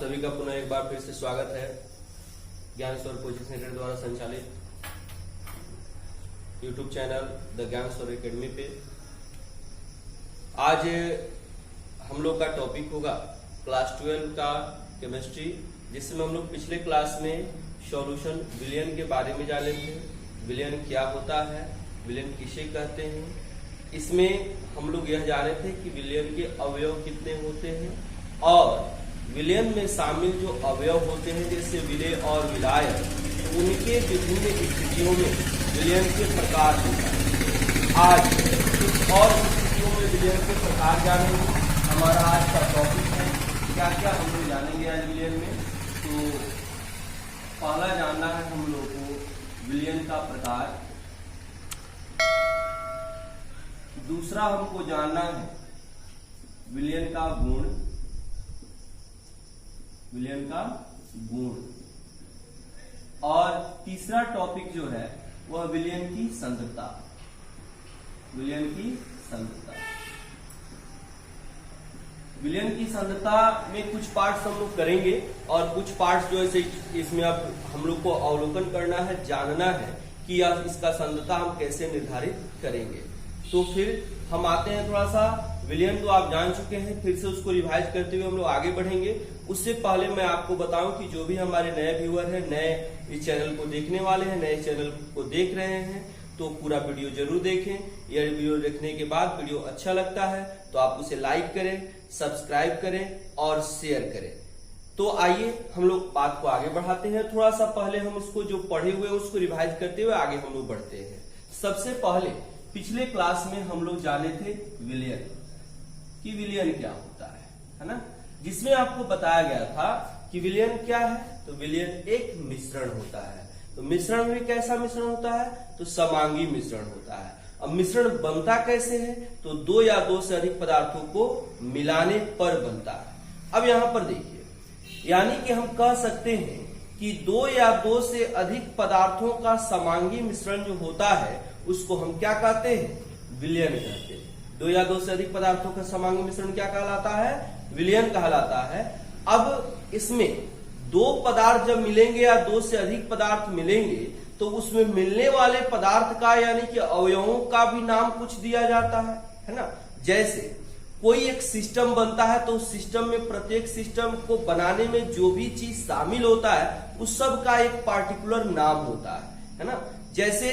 सभी का पुनः एक बार फिर से स्वागत है ज्ञान स्वर कोचिंग सेंटर द्वारा संचालित यूट्यूब चैनल द ज्ञान स्वर एकेडमी पे। आज हम लोग का टॉपिक होगा क्लास 12 का केमिस्ट्री, जिसमें हम लोग पिछले क्लास में सॉल्यूशन विलयन के बारे में जाने थे। विलयन क्या होता है, विलयन किसे कहते हैं, इसमें हम लोग यह जाने थे कि विलयन के अवयव कितने होते हैं और विलयन में शामिल जो अवयव होते हैं जैसे विलेय और विलायक, तो उनके विभिन्न स्थितियों में विलयन के प्रकार होता है। आज कुछ और स्थितियों में विलयन के प्रकार जानेंगे। हमारा आज का टॉपिक है क्या क्या हम लोग जानेंगे आज विलयन में। तो पहला जानना है हम लोग को विलयन का प्रकार, दूसरा हमको जानना है विलयन का गुण, विलयन का गुण, और तीसरा टॉपिक जो है वह विलयन की सांद्रता, विलयन की सांद्रता। विलयन की सांद्रता में कुछ पार्ट्स हम लोग करेंगे और कुछ पार्ट्स जो है इसमें अब हम लोग को अवलोकन करना है, जानना है कि इसका सांद्रता हम कैसे निर्धारित करेंगे। तो फिर हम आते हैं थोड़ा सा विलयन तो आप जान चुके हैं, फिर से उसको रिवाइज करते हुए हम लोग आगे बढ़ेंगे। उससे पहले मैं आपको बताऊं कि जो भी हमारे नए व्यूअर हैं, नए इस चैनल को देखने वाले हैं, नए चैनल को देख रहे हैं, तो पूरा वीडियो जरूर देखें। यह वीडियो देखने के बाद वीडियो अच्छा लगता है तो आप उसे लाइक करें, सब्सक्राइब करें और शेयर करें। तो आइए हम लोग बात को आगे बढ़ाते हैं। थोड़ा सा पहले हम उसको जो पढ़े हुए उसको रिवाइज करते हुए आगे हम लोग बढ़ते हैं। सबसे पहले पिछले क्लास में हम लोग जाने थे विलयन कि विलयन क्या होता है ना, जिसमें आपको बताया गया था कि विलयन क्या है। तो विलयन एक मिश्रण होता है। तो मिश्रण में कैसा मिश्रण होता है, तो समांगी मिश्रण होता है। अब मिश्रण बनता कैसे है, तो दो या दो से अधिक पदार्थों को मिलाने पर बनता है। अब यहां पर देखिए, यानी कि हम कह सकते हैं कि दो या दो से अधिक पदार्थों का समांगी मिश्रण जो होता है उसको हम क्या कहते हैं, विलयन कहते हैं। दो या दो से अधिक पदार्थों का समांगी मिश्रण क्या कहलाता है, विलयन कहलाता है। अब इसमें दो पदार्थ जब मिलेंगे या दो से अधिक पदार्थ मिलेंगे तो उसमें मिलने वाले पदार्थ का यानी कि अवयवों का भी नाम कुछ दिया जाता है ना। जैसे कोई एक सिस्टम बनता है तो उस सिस्टम में प्रत्येक सिस्टम को बनाने में जो भी चीज शामिल होता है उस सब का एक पार्टिकुलर नाम होता है ना। जैसे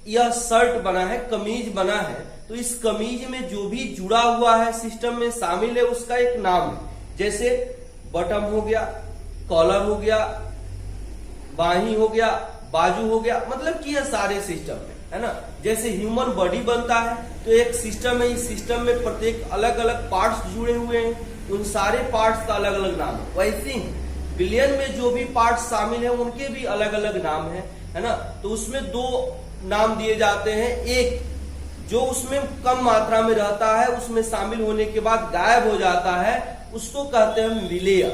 यह शर्ट बना है, कमीज बना है, तो इस कमीज में जो भी जुड़ा हुआ है सिस्टम में शामिल है उसका एक नाम है। जैसे बटन हो गया, कॉलर हो गया, बाही हो गया, बाजू हो गया, मतलब कि यह सारे सिस्टम है ना। जैसे ह्यूमन बॉडी बनता है तो एक सिस्टम है, इस सिस्टम में प्रत्येक अलग अलग पार्ट्स जुड़े हुए हैं, उन सारे पार्ट्स का अलग अलग नाम है। वैसे ही विलयन में जो भी पार्ट्स शामिल है उनके भी अलग अलग नाम है ना। तो उसमें दो नाम दिए जाते हैं। एक जो उसमें कम मात्रा में रहता है, उसमें शामिल होने के बाद गायब हो जाता है, उसको कहते हैं विलेय,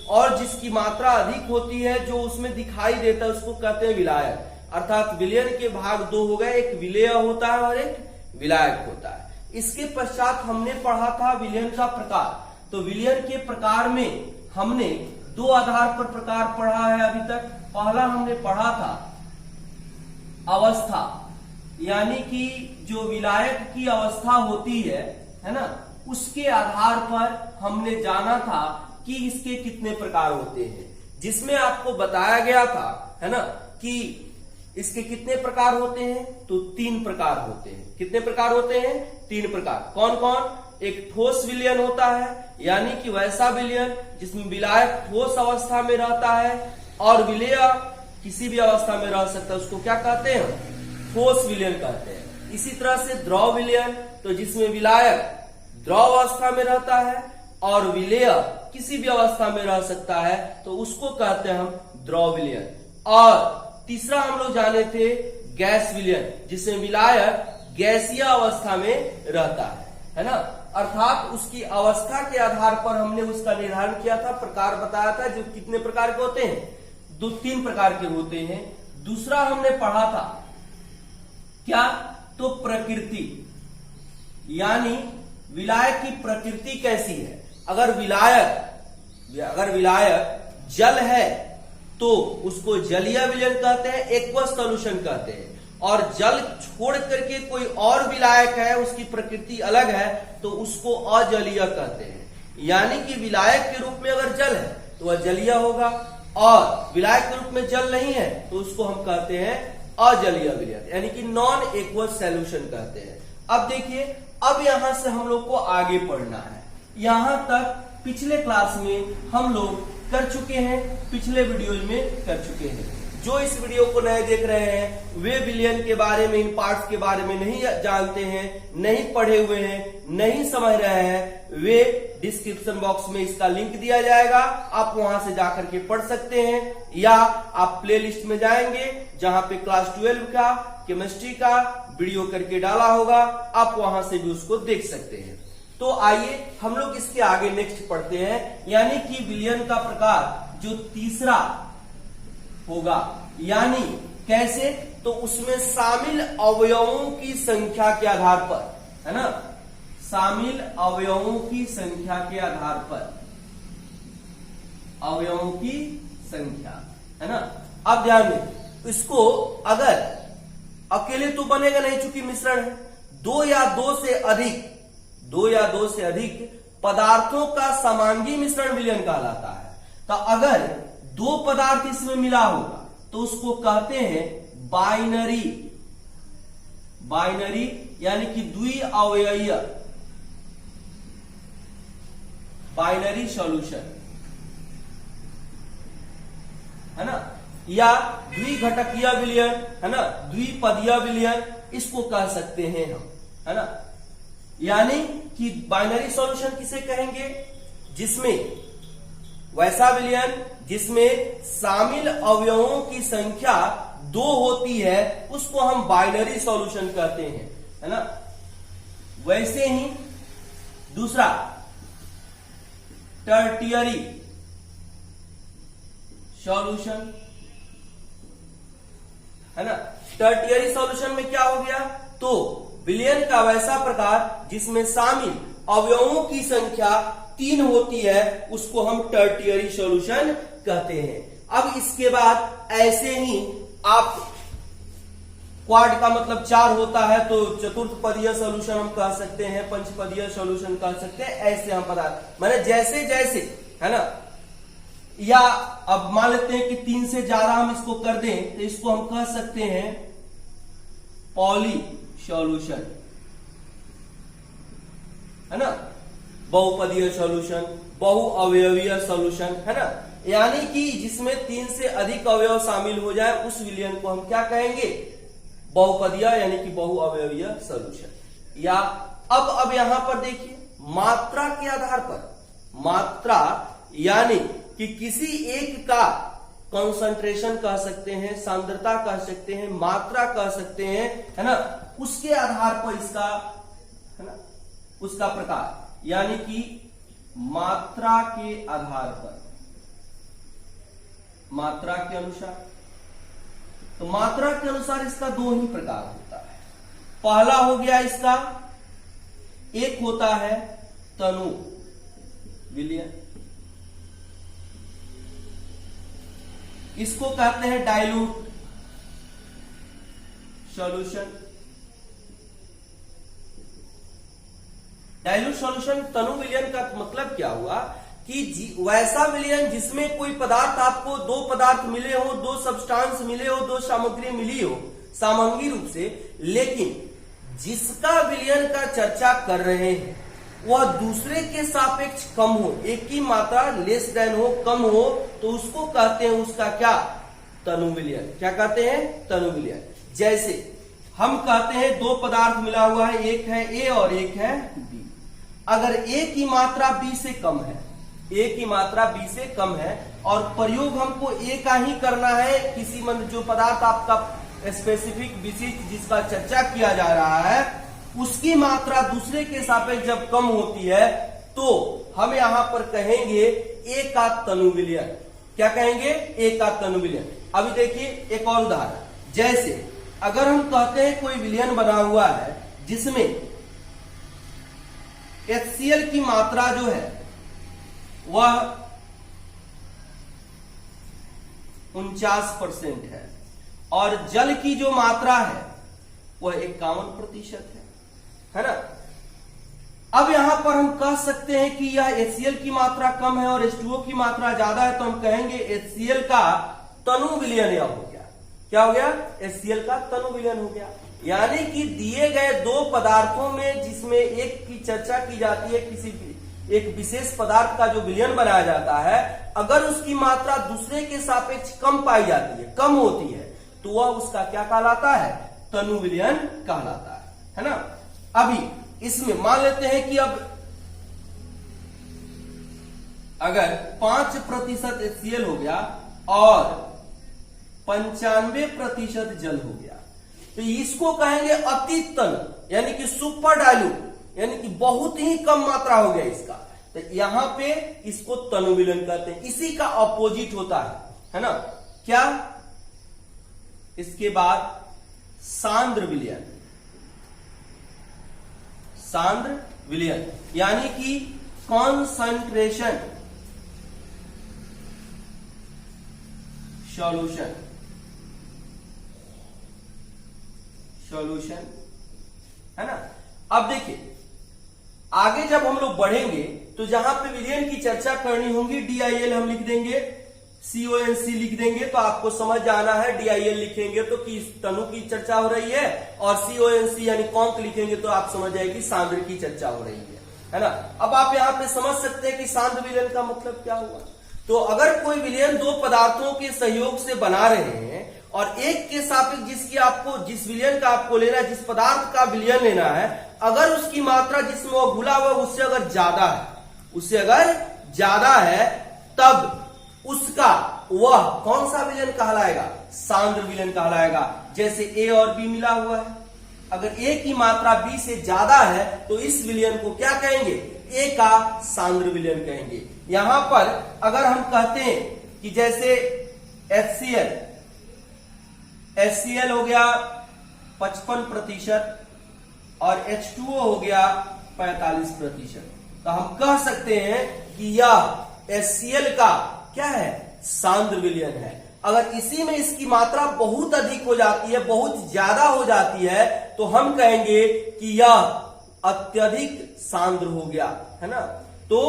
और जिसकी मात्रा अधिक होती है जो उसमें दिखाई देता है उसको कहते हैं विलायक। अर्थात विलयन के भाग दो हो गए, एक विलेय होता है और एक विलायक होता है। इसके पश्चात हमने पढ़ा था विलयन का प्रकार। तो विलयन के प्रकार में हमने दो आधार पर प्रकार पढ़ा है अभी तक। पहला हमने पढ़ा था अवस्था, यानी कि जो विलायक की अवस्था होती है ना, उसके आधार पर हमने जाना था कि इसके कितने प्रकार होते हैं, जिसमें आपको बताया गया था है ना कि इसके कितने प्रकार होते हैं, तो 3 प्रकार होते हैं। कितने प्रकार होते हैं, 3 प्रकार। कौन कौन, एक ठोस विलयन होता है, यानी कि वैसा विलयन जिसमें विलायक ठोस अवस्था में रहता है और विलेय किसी भी अवस्था में रह सकता है, उसको क्या कहते हैं, ठोस विलयन कहते हैं। इसी तरह से द्रव विलयन, तो जिसमें विलायक द्रव अवस्था में रहता है और विलेय किसी भी अवस्था में रह सकता है, तो उसको कहते हैं हम द्रव विलयन। और तीसरा हम लोग जाने थे गैस विलयन, जिसमें विलायक गैसीय अवस्था में रहता है ना। अर्थात उसकी अवस्था के आधार पर हमने उसका निर्धारण किया था, प्रकार बताया था, जो कितने प्रकार के होते हैं, 3 प्रकार के होते हैं। दूसरा हमने पढ़ा था क्या, तो प्रकृति, यानी विलायक की प्रकृति कैसी है। अगर विलायक जल है तो उसको जलीय विलयन कहते हैं, एक्वस सॉल्यूशन कहते हैं। और जल छोड़ करके कोई और विलायक है, उसकी प्रकृति अलग है, तो उसको अजलीय कहते हैं। यानी कि विलायक के रूप में अगर जल है तो वह जलीय होगा, और विलायक के रूप में जल नहीं है तो उसको हम कहते हैं अजलीय विलयन, यानी कि नॉन एक्वस सॉल्यूशन कहते हैं। अब देखिए, अब यहां से हम लोग को आगे पढ़ना है। यहां तक पिछले क्लास में हम लोग कर चुके हैं, पिछले वीडियो में कर चुके हैं। जो इस वीडियो को नए देख रहे हैं वे विलयन के बारे में, इन पार्ट्स के बारे में नहीं जानते हैं, नहीं पढ़े हुए हैं, नहीं समझ रहे हैं, वे डिस्क्रिप्शन बॉक्स में इसका लिंक दिया जाएगा, आप वहां से जाकर के पढ़ सकते हैं, या आप प्लेलिस्ट में जाएंगे जहां पे क्लास 12 का केमिस्ट्री का वीडियो करके डाला होगा, आप वहां से भी उसको देख सकते हैं। तो आइए हम लोग इसके आगे नेक्स्ट पढ़ते हैं, यानी कि विलयन का प्रकार जो तीसरा होगा, यानी कैसे, तो उसमें शामिल अवयवों की संख्या के आधार पर, है ना, शामिल अवयवों की संख्या के आधार पर, अवयवों की संख्या, है ना। अब ध्यान दें, इसको अगर अकेले तो बनेगा नहीं, चूंकि मिश्रण है, दो या दो से अधिक पदार्थों का समांगी मिश्रण विलयन कहलाता है। तो अगर दो पदार्थ इसमें मिला होगा तो उसको कहते हैं बाइनरी, यानी कि द्विअवयवीय बाइनरी सॉल्यूशन, है ना, या द्विघटकीय विलयन, है ना, द्विपदीय विलयन इसको कह सकते हैं हम, है ना। यानी कि बाइनरी सॉल्यूशन किसे कहेंगे, जिसमें वैसा विलयन जिसमें शामिल अवयवों की संख्या 2 होती है उसको हम बाइनरी सॉल्यूशन कहते हैं, है ना। वैसे ही दूसरा टर्टियरी सॉल्यूशन, है ना। टर्टियरी सॉल्यूशन में क्या हो गया, तो विलयन का वैसा प्रकार जिसमें शामिल अवयवों की संख्या 3 होती है उसको हम टर्टियरी सॉल्यूशन कहते हैं। अब इसके बाद ऐसे ही आप क्वाड का मतलब 4 होता है तो चतुर्थपदीय सॉल्यूशन हम कह सकते हैं, पंचपदीय सॉल्यूशन कह सकते हैं, ऐसे हम पदार्थ माने जैसे जैसे, है ना। या अब मान लेते हैं कि 3 से ज्यादा हम इसको कर दें तो इसको हम कह सकते हैं पॉली सॉल्यूशन, है ना, बहुपदीय सॉल्यूशन, बहुअवयवीय सॉल्यूशन, है ना। यानी कि जिसमें 3 से अधिक अवयव शामिल हो जाए उस विलयन को हम क्या कहेंगे, बहुपदीय यानी कि बहुअवयवीय सॉल्यूशन। या अब यहां पर देखिए, मात्रा के आधार पर, मात्रा यानी कि किसी एक का कंसंट्रेशन कह सकते हैं, सांद्रता कह सकते हैं, मात्रा कह सकते हैं, है ना, उसके आधार पर इसका, है ना, उसका प्रकार, यानी कि मात्रा के आधार पर, मात्रा के अनुसार, तो मात्रा के अनुसार इसका 2 ही प्रकार होता है। पहला हो गया इसका, एक होता है तनु विलयन, इसको कहते हैं डाइल्यूट सॉल्यूशन। डाइल्यूट सॉल्यूशन तनु विलयन का मतलब क्या हुआ कि वैसा विलयन जिसमें कोई पदार्थ, आपको 2 पदार्थ मिले हो, 2 सब्सटेंस मिले हो, 2 सामग्री मिली हो सामंगी रूप से, लेकिन जिसका विलयन का चर्चा कर रहे हैं वह दूसरे के सापेक्ष कम हो, एक की मात्रा लेस देन हो, कम हो, तो उसको कहते हैं उसका क्या, तनु विलयन। क्या कहते हैं, तनु विलयन। जैसे हम कहते हैं 2 पदार्थ मिला हुआ है, एक है ए और एक है बी। अगर ए की मात्रा बी से कम है, ए की मात्रा बी से कम है और प्रयोग हमको ए का ही करना है, किसी जो पदार्थ आपका स्पेसिफिक विशिष्ट जिसका चर्चा किया जा रहा है उसकी मात्रा दूसरे के सापेक्ष जब कम होती है तो हम यहां पर कहेंगे ए का तनु विलयन। क्या कहेंगे, ए का तनु विलयन। अभी देखिए एक और उदाहरण, जैसे अगर हम कहते हैं कोई विलयन बना हुआ है जिसमें HCl की मात्रा जो है वह 49% है, और जल की जो मात्रा है वह 51% है ना। अब यहां पर हम कह सकते हैं कि यह HCl की मात्रा कम है और H2O की मात्रा ज्यादा है, तो हम कहेंगे HCl का तनु विलयन यह हो गया। क्या हो गया? HCl का तनु विलयन हो गया। यानी कि दिए गए दो पदार्थों में जिसमें एक की चर्चा की जाती है, किसी एक विशेष पदार्थ का जो विलयन बनाया जाता है, अगर उसकी मात्रा दूसरे के सापेक्ष कम पाई जाती है, कम होती है, तो वह उसका क्या कहलाता है? तनु विलयन कहलाता है ना। अभी इसमें मान लेते हैं कि अब अगर 5% HCl हो गया और 95% जल हो गया, तो इसको कहेंगे अति तनु, यानी कि सुपर डाइल्यूट, यानी कि बहुत ही कम मात्रा हो गया इसका, तो यहां पे इसको तनु विलयन कहते हैं। इसी का अपोजिट होता है ना। क्या? इसके बाद सांद्र विलयन, सांद्र विलयन यानी कि कॉन्सेंट्रेशन सॉल्यूशन, सॉल्यूशन है ना। अब देखिए आगे जब हम लोग बढ़ेंगे तो जहां पे विलयन की चर्चा करनी होगी, DIL हम लिख देंगे, CONC लिख देंगे, तो आपको समझ जाना है। DIL लिखेंगे तो कि तनु की चर्चा हो रही है, और CONC यानी कॉन्क लिखेंगे तो आप समझ जाएगी सांद्र की चर्चा हो रही है ना। अब आप यहां पे समझ सकते हैं कि सांद्र विलयन का मतलब क्या हुआ। तो अगर कोई विलयन दो पदार्थों के सहयोग से बना रहे हैं और एक के सापेक्ष जिसकी आपको, जिस विलयन का आपको लेना है, जिस पदार्थ का विलयन लेना है, अगर उसकी मात्रा जिसमें वो घुला हुआ उससे अगर ज्यादा है, उससे अगर ज्यादा है, तब उसका वह कौन सा विलयन कहलाएगा? सांद्र विलयन कहलाएगा। जैसे A और B मिला हुआ है, अगर A की मात्रा B से ज्यादा है तो इस विलयन को क्या कहेंगे? A का सांद्र विलयन कहेंगे। यहां पर अगर हम कहते हैं कि जैसे HCl हो गया 55% और H2O हो गया 45%, तो हम कह सकते हैं कि यह HCl का क्या है? सांद्र विलयन है। अगर इसी में इसकी मात्रा बहुत अधिक हो जाती है, बहुत ज्यादा हो जाती है, तो हम कहेंगे कि यह अत्यधिक सांद्र हो गया, है ना। तो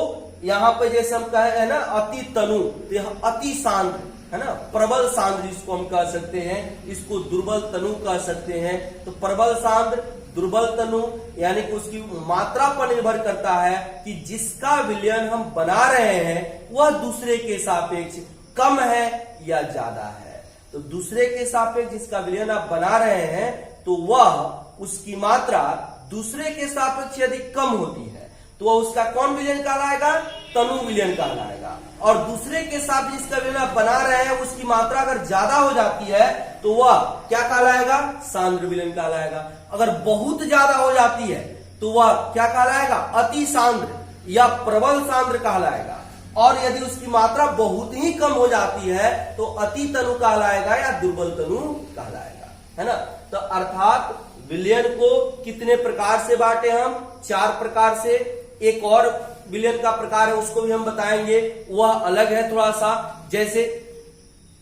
यहां पे जैसे हम कहे हैं ना अति तनु, तो यह अति सांद्र है ना, प्रबल सांद्र जिसको हम कह सकते हैं, इसको दुर्बल तनु कह सकते हैं। तो प्रबल सांद्र, दुर्बल तनु, यानी कि उसकी मात्रा पर निर्भर करता है कि जिसका विलयन हम बना रहे हैं वह दूसरे के सापेक्ष कम है या ज्यादा है। तो दूसरे के सापेक्ष जिसका विलयन आप बना रहे हैं तो वह उसकी मात्रा दूसरे के सापेक्ष यदि कम होती है तो वह उसका कौन विलयन कहलाएगा? तनु विलयन कहलाएगा। और दूसरे के साथ जिसका विलयन आप बना रहे हैं उसकी मात्रा अगर ज्यादा हो जाती है तो वह क्या कहलाएगा? सांद्र विलयन कहलाएगा। अगर बहुत ज्यादा हो जाती है तो वह क्या कहलाएगा? अति सांद्र या प्रबल सांद्र कहलाएगा। और यदि उसकी मात्रा बहुत ही कम हो जाती है तो अति तनु कहलाएगा या दुर्बल तनु कहलाएगा, है ना। तो अर्थात विलयन को कितने प्रकार से बांटे हम? 4 प्रकार से। एक और विलयन का प्रकार है उसको भी हम बताएंगे, वह अलग है थोड़ा सा। जैसे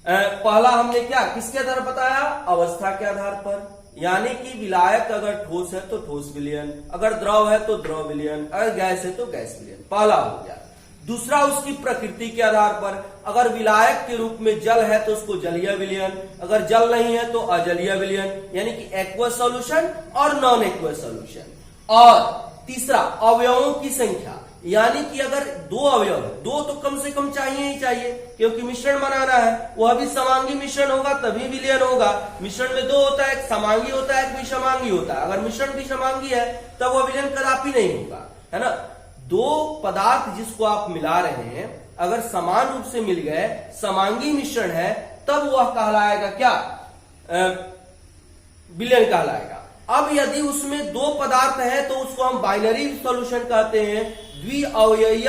पहला हमने क्या किसके आधार बताया? अवस्था के आधार पर, यानी कि विलायक अगर ठोस है तो ठोस विलयन, अगर द्रव है तो द्रव विलयन, अगर गैस है तो गैस विलयन, पहला हो गया। दूसरा उसकी प्रकृति के आधार पर, अगर विलायक के रूप में जल है तो उसको जलीय विलयन, अगर जल नहीं है तो अजलीय विलयन, यानी कि एक्वस सॉल्यूशन और नॉन एक्वस सॉल्यूशन। और तीसरा अवयवों की संख्या, यानी कि अगर 2 अवयव है, 2 तो कम से कम चाहिए ही चाहिए, क्योंकि मिश्रण बनाना है, वह भी समांगी मिश्रण होगा तभी विलयन होगा। मिश्रण में 2 होता है, एक समांगी होता है, एक विषमांगी होता है। अगर मिश्रण विषमांगी है तब वह विलयन कदापि नहीं होगा, है ना। 2 पदार्थ जिसको आप मिला रहे हैं अगर समान रूप से मिल गए, समांगी मिश्रण है, तब वह कहलाएगा क्या? विलयन कहलाएगा। अब यदि उसमें 2 पदार्थ है तो उसको हम बाइनरी सॉल्यूशन कहते हैं, द्विअवयवीय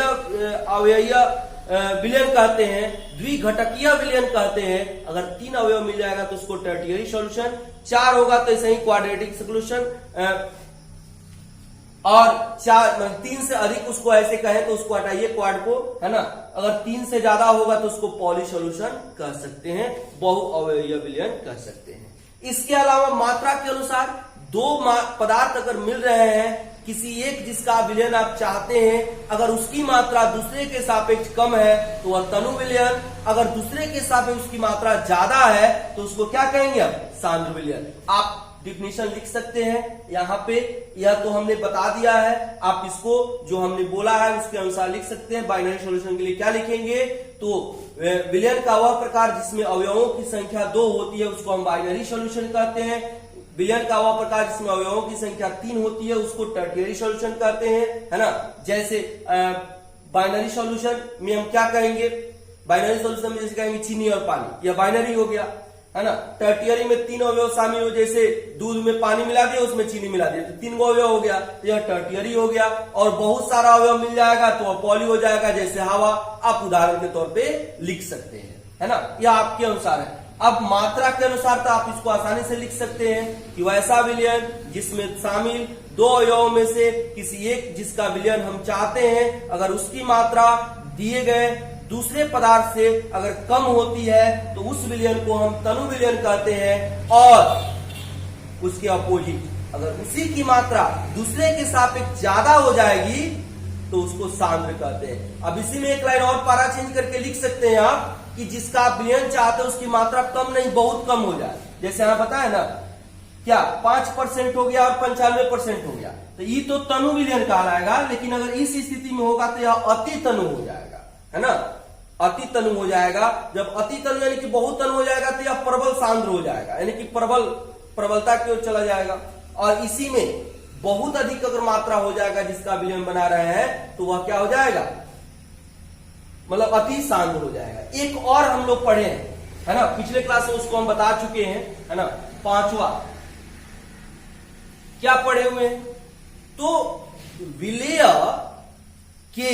विलयन कहते हैं, द्विघटकीय विलयन कहते हैं। अगर 3 अवयव मिल जाएगा तो उसको टर्टियरी सॉल्यूशन, 4 होगा तो ऐसे ही क्वाड्रेटिक सॉल्यूशन, और 3 से अधिक उसको ऐसे कहें तो उसको हटाइए क्वाड को, है ना। अगर 3 से ज्यादा होगा तो उसको पॉली सॉल्यूशन कह सकते हैं, बहु अवयवीय विलयन कह सकते हैं। इसके अलावा मात्रा के अनुसार दो पदार्थ अगर मिल रहे हैं, किसी एक जिसका विलयन आप चाहते हैं, अगर उसकी मात्रा दूसरे के सापेक्ष कम है तो वह तनु विलयन, अगर दूसरे के सापेक्ष उसकी मात्रा ज्यादा है तो उसको क्या कहेंगे अब, सांद्र विलयन। आप डिफिनीशन लिख सकते हैं यहाँ पे, यह तो हमने बता दिया है, आप इसको जो हमने बोला है उसके अनुसार लिख सकते हैं। बाइनरी सॉल्यूशन के लिए क्या लिखेंगे, तो विलयन का वह प्रकार जिसमें अवयवों की संख्या 2 होती है उसको हम बाइनरी सॉल्यूशन कहते हैं। विलयन का वह प्रकार जिसमें अवयवों की संख्या 3 होती है उसको टर्टियरी सॉल्यूशन कहते हैं, है ना। जैसे बाइनरी सॉल्यूशन में हम क्या कहेंगे, बाइनरी सॉल्यूशन में जैसे कहेंगे चीनी और पानी, यह बाइनरी हो गया, है ना। टर्टियरी में 3 अवयव शामिल हो, जैसे दूध में पानी मिला दिया उसमें चीनी मिला दिया तो 3 अवयव हो गया, तो यह टर्टियरी हो गया। और बहुत सारा अवयव मिल जाएगा तो वह पॉली हो जाएगा, जैसे हवा, आप उदाहरण के तौर पे लिख सकते हैं, है ना। यह आपके अनुसार है। अब मात्रा के अनुसार तो आप इसको आसानी से लिख सकते हैं कि वैसा विलयन जिसमें शामिल 2 अवयवों में से किसी एक जिसका विलयन हम चाहते हैं, अगर उसकी मात्रा दिए गए दूसरे पदार्थ से अगर कम होती है तो उस विलयन को हम तनु विलयन कहते हैं। और उसके अपोजिट अगर उसी की मात्रा दूसरे के सापेक्ष ज्यादा हो जाएगी तो उसको सांद्र कहते हैं। अब इसी में एक लाइन और पारा चेंज करके लिख सकते हैं आप कि जिसका आप विलयन चाहते हैं उसकी मात्रा कम नहीं बहुत कम हो जाए, जैसे यहाँ पता है ना क्या 5% हो गया और 95% हो गया, तो ये तो तनु विलयन कहलाएगा। लेकिन अगर इस स्थिति में होगा तो यह अति तनु हो जाएगा, है ना, अति तनु हो जाएगा। जब अति तनु यानी कि बहुत तनु हो जाएगा तो यह प्रबल सांद्र हो जाएगा, यानी कि प्रबलता की ओर चला जाएगा। और इसी में बहुत अधिक अगर मात्रा हो जाएगा जिसका विलयन बना रहे हैं तो वह क्या हो जाएगा, मतलब अति सांद्र हो जाएगा। एक और हम लोग पढ़े हैं, है ना, पिछले क्लास में उसको हम बता चुके हैं, है ना। 5वां क्या पढ़े हुए हैं, तो विलेय के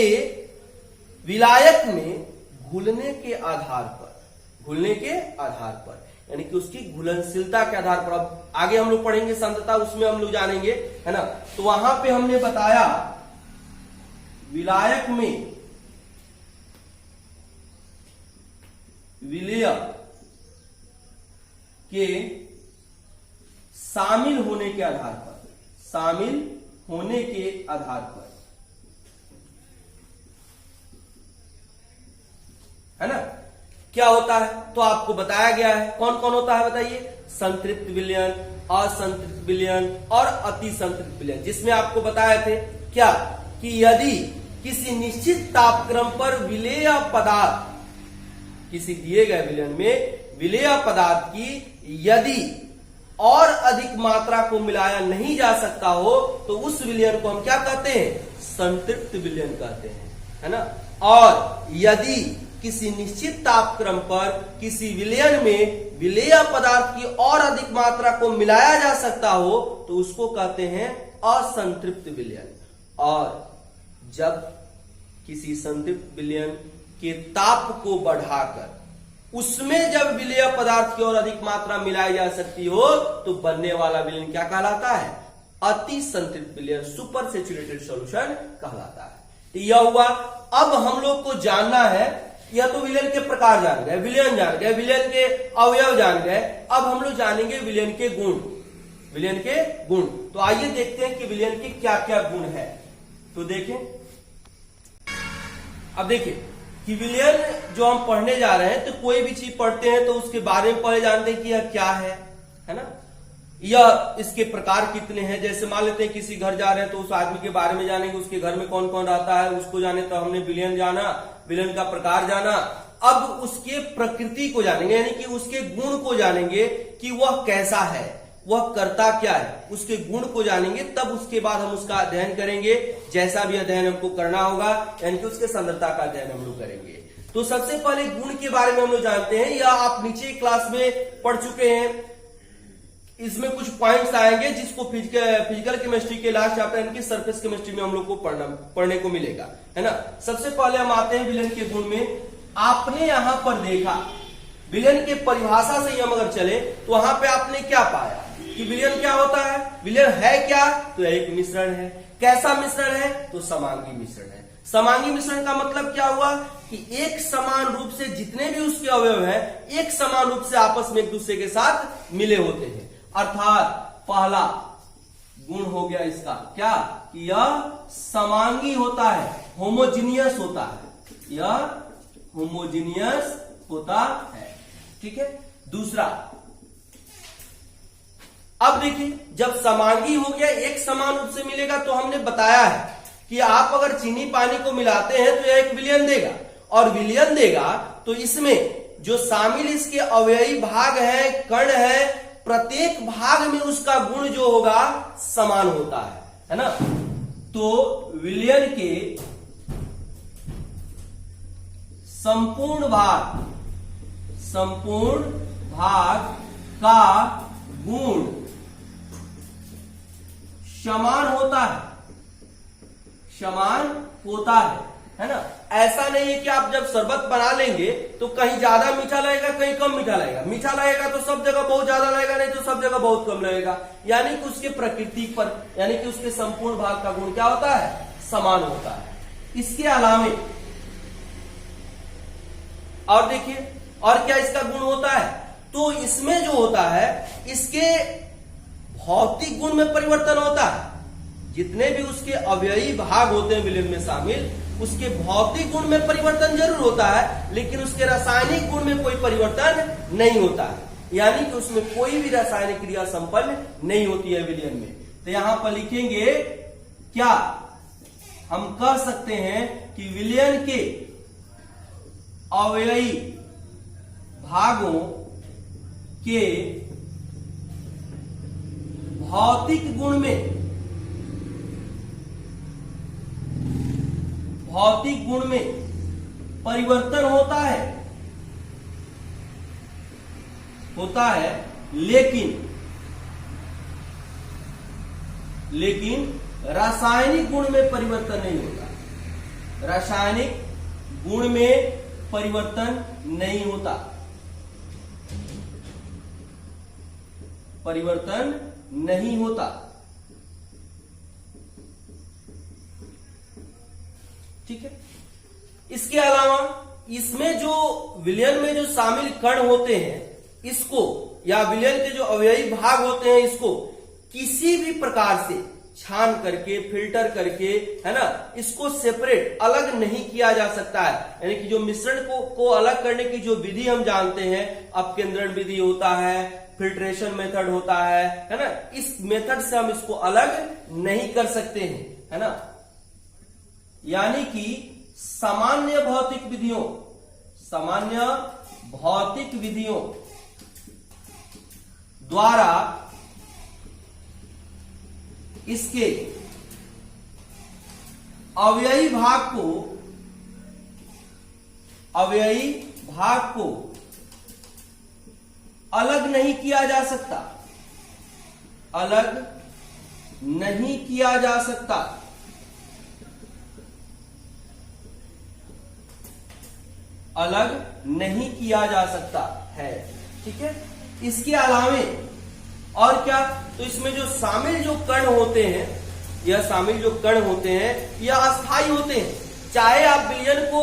विलायक में घुलने के आधार पर यानी कि उसकी घुलनशीलता के आधार पर, अब आगे हम लोग पढ़ेंगे सांद्रता, उसमें हम लोग जानेंगे, है ना। तो वहां पे हमने बताया विलायक में विलेय के शामिल होने के आधार पर, है ना, क्या होता है, तो आपको बताया गया है कौन कौन होता है, बताइए। संतृप्त विलयन, असंतृप्त विलयन और अति संतृप्त विलयन, जिसमें आपको बताए थे क्या कि यदि किसी निश्चित तापक्रम पर विलेय पदार्थ, किसी दिए गए विलयन में विलेय पदार्थ की यदि और अधिक मात्रा को मिलाया नहीं जा सकता हो तो उस विलयन को हम क्या कहते हैं, संतृप्त विलयन कहते हैं, है ना। और यदि किसी निश्चित तापक्रम पर किसी विलयन में विलेय पदार्थ की और अधिक मात्रा को मिलाया जा सकता हो तो उसको कहते हैं असंतृप्त विलयन। और जब किसी संतृप्त विलयन के ताप को बढ़ाकर उसमें जब विलेय पदार्थ की और अधिक मात्रा मिलाई जा सकती हो तो बनने वाला विलयन क्या कहलाता है, अति संतृप्त विलयन, सुपर सैचुरेटेड सॉल्यूशन कहलाता है। तो यह हुआ। अब हम लोग को जानना है, यह तो विलयन के प्रकार जान गए, विलयन जान गए, विलयन के अवयव जान गए, अब हम लोग जानेंगे विलयन के गुण, विलयन के गुण। तो आइए देखते हैं कि विलयन के क्या क्या गुण है। तो देखें, अब देखिए कि विलयन जो हम पढ़ने जा रहे हैं, तो कोई भी चीज पढ़ते हैं तो उसके बारे में पहले जानते हैं कि यह क्या है ना, यह इसके प्रकार कितने हैं। जैसे मान लेते हैं किसी घर जा रहे हैं तो उस आदमी के बारे में जानेंगे, उसके घर में कौन कौन रहता है उसको जाने, तो हमने विलयन जाना, विलयन का प्रकार जाना। अब उसके प्रकृति को जानेंगे, यानी कि उसके गुण को जानेंगे कि वह कैसा है, वह करता क्या है, उसके गुण को जानेंगे, तब उसके बाद हम उसका अध्ययन करेंगे। जैसा भी अध्ययन हमको करना होगा, यानी कि उसके सांद्रता का अध्ययन हम लोग करेंगे। तो सबसे पहले गुण के बारे में हम लोग जानते हैं, या आप नीचे क्लास में पढ़ चुके हैं। इसमें कुछ पॉइंट्स आएंगे जिसको फिजिकल केमिस्ट्री के लास्ट चैप्टर यानी कि सरफेस केमिस्ट्री में हम लोग को पढ़ने को मिलेगा, है ना। सबसे पहले हम आते हैं विलयन के गुण में। आपने यहां पर देखा विलयन के परिभाषा से हम अगर चले तो वहां पे आपने क्या पाया कि विलयन क्या होता है, विलयन है क्या, तो एक मिश्रण है। कैसा मिश्रण है? तो समांगी मिश्रण है। समांगी मिश्रण का मतलब क्या हुआ कि एक समान रूप से जितने भी उसके अवयव हैं एक समान रूप से आपस में एक दूसरे के साथ मिले होते हैं। अर्थात पहला गुण हो गया इसका क्या कि यह समांगी होता है, होमोजीनियस होता है, यह होमोजीनियस होता है। ठीक है। दूसरा, अब देखिए जब समांगी हो गया एक समान रूप से मिलेगा तो हमने बताया है कि आप अगर चीनी पानी को मिलाते हैं तो यह एक विलयन देगा, और विलयन देगा तो इसमें जो शामिल इसके अवयवी भाग है, कण है, प्रत्येक भाग में उसका गुण जो होगा समान होता है ना। तो विलयन के संपूर्ण भाग का गुण समान होता है ना। ऐसा नहीं है कि आप जब शरबत बना लेंगे तो कहीं ज्यादा मीठा लगेगा, कहीं कम मीठा लगेगा। मीठा लगेगा तो सब जगह बहुत ज्यादा लगेगा, नहीं तो सब जगह बहुत कम लगेगा। यानी कि उसके प्रकृति पर, यानी कि उसके संपूर्ण भाग का गुण क्या होता है? समान होता है। इसके अलावे और देखिए और क्या इसका गुण होता है? तो इसमें जो होता है इसके भौतिक गुण में परिवर्तन होता है। जितने भी उसके अवयवी भाग होते हैं विलयन में शामिल, उसके भौतिक गुण में परिवर्तन जरूर होता है, लेकिन उसके रासायनिक गुण में कोई परिवर्तन नहीं होता है। यानी कि उसमें कोई भी रासायनिक क्रिया संपन्न नहीं होती है विलयन में। तो यहां पर लिखेंगे क्या, हम कह सकते हैं कि विलयन के अवयवी भागों के भौतिक गुण में परिवर्तन होता है, लेकिन रासायनिक गुण में परिवर्तन नहीं होता। रासायनिक गुण में परिवर्तन नहीं होता। ठीक है। इसके अलावा इसमें जो विलयन में जो शामिल कण होते हैं इसको, या विलयन के जो अवयवी भाग होते हैं इसको किसी भी प्रकार से छान करके, फिल्टर करके, है ना, इसको सेपरेट अलग नहीं किया जा सकता है। यानी कि जो मिश्रण को अलग करने की जो विधि हम जानते हैं, अपकेंद्रण विधि होता है, फिल्ट्रेशन मेथड होता है ना, इस मेथड से हम इसको अलग नहीं कर सकते हैं, है ना। यानी कि सामान्य भौतिक विधियों द्वारा इसके अवयवी भाग को अलग नहीं किया जा सकता, है। ठीक है। इसके अलावे और क्या, तो इसमें जो शामिल जो कण होते हैं, यह अस्थायी होते हैं। चाहे आप विलयन को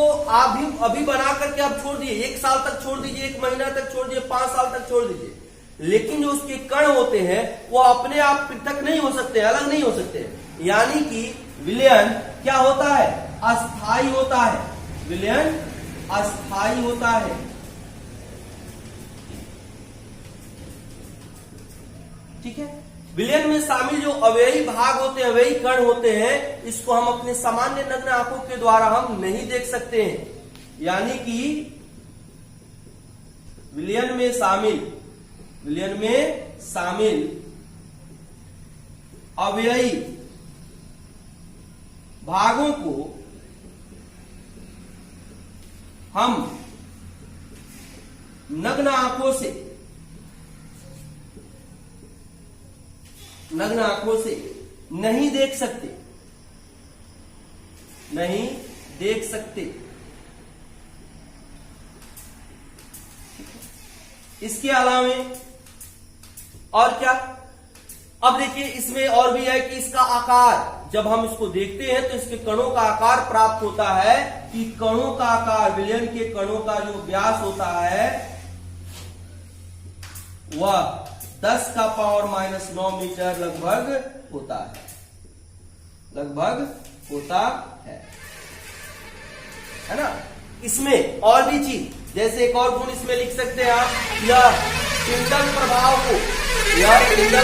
अभी बना करके आप छोड़ दीजिए, 1 साल तक छोड़ दीजिए, 1 महीना तक छोड़ दीजिए, 5 साल तक छोड़ दीजिए, लेकिन जो उसके कण होते हैं वो अपने आप पृथक नहीं हो सकते, अलग नहीं हो सकते। यानी कि विलयन क्या होता है? अस्थायी होता है। विलयन अस्थायी होता है। ठीक है। विलयन में शामिल जो अवयवी भाग होते हैं, अवयवी कण होते हैं, इसको हम अपने सामान्य नग्न आंखों के द्वारा हम नहीं देख सकते हैं। यानी कि विलयन में शामिल अवयवी भागों को हम नग्न आंखों से नहीं देख सकते। इसके अलावे और क्या, अब देखिए इसमें और भी है कि इसका आकार, जब हम इसको देखते हैं तो इसके कणों का आकार प्राप्त होता है कि कणों का आकार, विलयन के कणों का जो व्यास होता है वह 10 का पावर -9 मीटर लगभग होता है, है ना। इसमें और भी चीज, जैसे एक और गुण इसमें लिख सकते हैं आप, यह टिंडल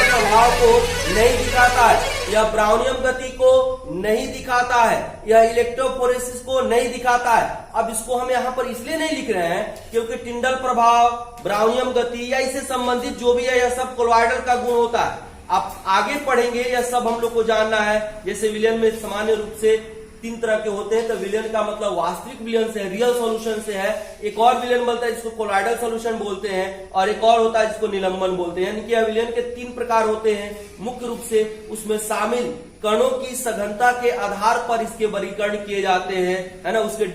प्रभाव को नहीं दिखाता है, यह ब्राउनियम गति को नहीं दिखाता है, यह इलेक्ट्रोफोरेसिस को नहीं दिखाता है। अब इसको हम यहाँ पर इसलिए नहीं लिख रहे हैं क्योंकि टिंडल प्रभाव, ब्राउनियम गति या इससे संबंधित जो भी है यह सब कोलॉइडल का गुण होता है। आप आगे पढ़ेंगे यह सब हम लोग को जानना है। जैसे विलयन में सामान्य रूप से 3 तरह के होते हैं, तो विलयन का मतलब वास्तविक विलयन से है, रियल सॉल्यूशन से है। एक और विलयन बोलता है जिसको कोलॉइडल सॉल्यूशन बोलते हैं, और एक और होता है जिसको निलंबन बोलते हैं। यानी कि विलयन के 3 प्रकार होते हैं मुख्य रूप से। उसमें शामिल कणों की सघनता के आधार पर इसके वर्गीकरण किए जाते हैं, है ना। उसके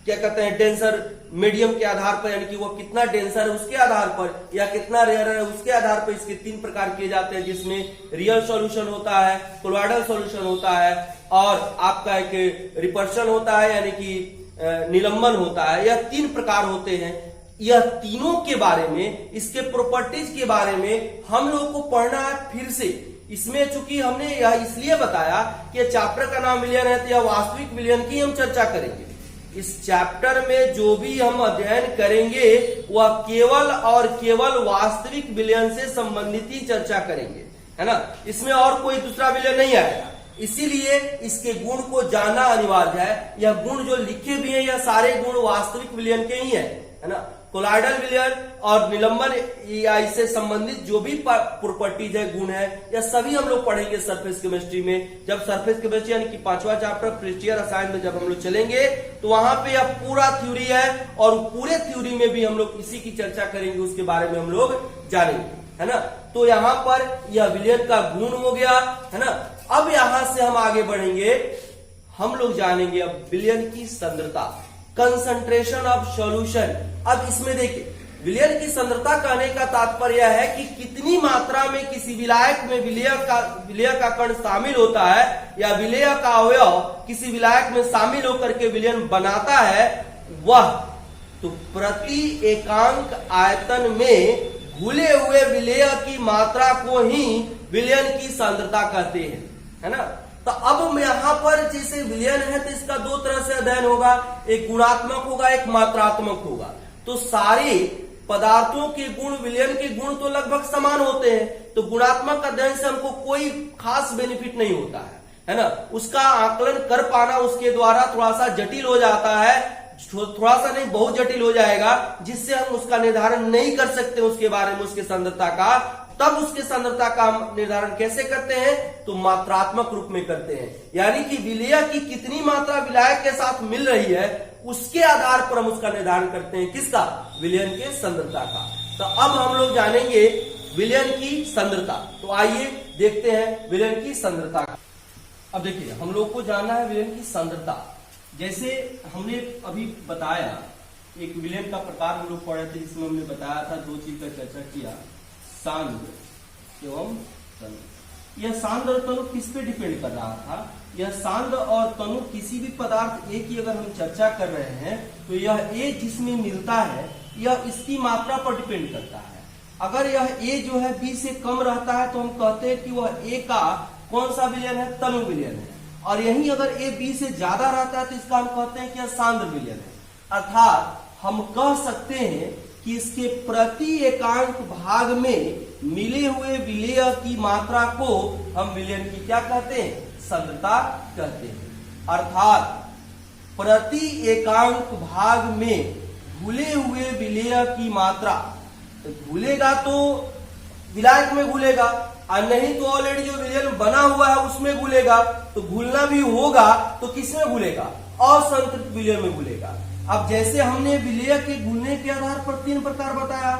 क्या कहते हैं, डेंसर मीडियम के आधार पर, यानी कि वो कितना डेंसर है उसके आधार पर, या कितना रेयर है उसके आधार पर इसके 3 प्रकार किए जाते हैं, जिसमें रियल सॉल्यूशन होता है, कोलॉइडल सॉल्यूशन होता है, और आपका एक रिपल्शन होता है यानी कि निलंबन होता है। यह 3 प्रकार होते हैं। यह तीनों के बारे में, इसके प्रॉपर्टीज के बारे में हम लोग को पढ़ना है फिर से। इसमें चूंकि हमने यह इसलिए बताया कि चैप्टर का नाम विलयन है, तो यह वास्तविक विलयन की हम चर्चा करेंगे। इस चैप्टर में जो भी हम अध्ययन करेंगे वह केवल और केवल वास्तविक विलयन से संबंधित ही चर्चा करेंगे, है ना। इसमें और कोई दूसरा विलयन नहीं आएगा, इसीलिए इसके गुण को जानना अनिवार्य है। यह गुण जो लिखे भी हैं यह सारे गुण वास्तविक विलयन के ही है ना। कोलॉइडल विलयन और निलंबन या इससे संबंधित जो भी प्रॉपर्टीज है, गुण है, यह सभी हम लोग पढ़ेंगे सरफेस केमिस्ट्री में। जब सरफेस केमिस्ट्री यानी कि 5वां चैप्टर पृष्ठीय रसायन में जब हम लोग चलेंगे तो वहां पे यह पूरा थ्योरी है, और पूरे थ्योरी में भी हम लोग इसी की चर्चा करेंगे, उसके बारे में हम लोग जानेंगे, है ना। तो यहाँ पर यह विलयन का गुण हो गया, है ना। अब यहां से हम आगे बढ़ेंगे, हम लोग जानेंगे अब विलयन की सांद्रता, कंसंट्रेशन ऑफ सॉल्यूशन। अब इसमें देखिए विलयन की सांद्रता कहने का तात्पर्य है कि कितनी मात्रा में किसी विलायक में विलय का कण शामिल होता है, या विलय का अवयव किसी विलायक में शामिल होकर के विलयन बनाता है, वह तो प्रति एकांक आयतन में घुले हुए विलय की मात्रा को ही विलयन की सांद्रता कहते हैं, है ना। तो अब यहाँ पर जैसे विलयन है तो इसका 2 तरह से अध्ययन होगा, एक गुणात्मक होगा, एक मात्रात्मक होगा। तो सारे पदार्थों के गुण, विलयन के गुण तो लगभग समान होते हैं, तो गुणात्मक अध्ययन से हमको कोई खास बेनिफिट नहीं होता है ना। उसका आकलन कर पाना उसके द्वारा थोड़ा सा जटिल हो जाता है, थोड़ा सा नहीं बहुत जटिल हो जाएगा, जिससे हम उसका निर्धारण नहीं कर सकते उसके बारे में, उसके सांद्रता का। तब उसके सांद्रता का हम निर्धारण कैसे करते हैं, तो मात्रात्मक रूप में करते हैं, यानी कि विलय की कितनी मात्रा विलायक के साथ मिल रही है उसके आधार पर हम उसका निर्धारण करते हैं, किसका, विलयन के सांद्रता का। तो अब हम लोग जानेंगे विलयन की सांद्रता। तो आइए देखते हैं विलयन की सांद्रता। अब देखिए हम लोग को जानना है विलयन की सांद्रता। जैसे हमने अभी बताया एक विलयन का प्रकार हम लोग पढ़े थे, जिसमें हमने बताया था 2 चीज का चर्चा किया, सांद्र एवं तनु। यह सांद्र और तनु किस पे डिपेंड कर रहा था, यह सांद्र और तनु किसी भी पदार्थ ए की अगर हम चर्चा कर रहे हैं तो यह ए जिसमें मिलता है यह इसकी मात्रा पर डिपेंड करता है। अगर यह ए जो है बी से कम रहता है तो हम कहते हैं कि वह ए का कौन सा विलयन है, तनु विलयन है। और यही अगर ए बी से ज्यादा रहता है तो इसका हम कहते हैं कि यह सांद्र विलयन है। अर्थात हम कह सकते हैं कि इसके प्रति एकांक भाग में मिले हुए विलय की मात्रा को हम विलयन की क्या कहते हैं, सांद्रता कहते हैं। अर्थात प्रति एकांक भाग में घुले हुए विलय की मात्रा, तो घुलेगा तो विलायक में घुलेगा, और नहीं तो ऑलरेडी जो विलयन बना हुआ है उसमें घुलेगा। तो घुलना भी होगा तो किसमें घुलेगा, असंतृप्त विलय में घुलेगा। अब जैसे हमने विलय के घुलने के आधार पर 3 प्रकार बताया,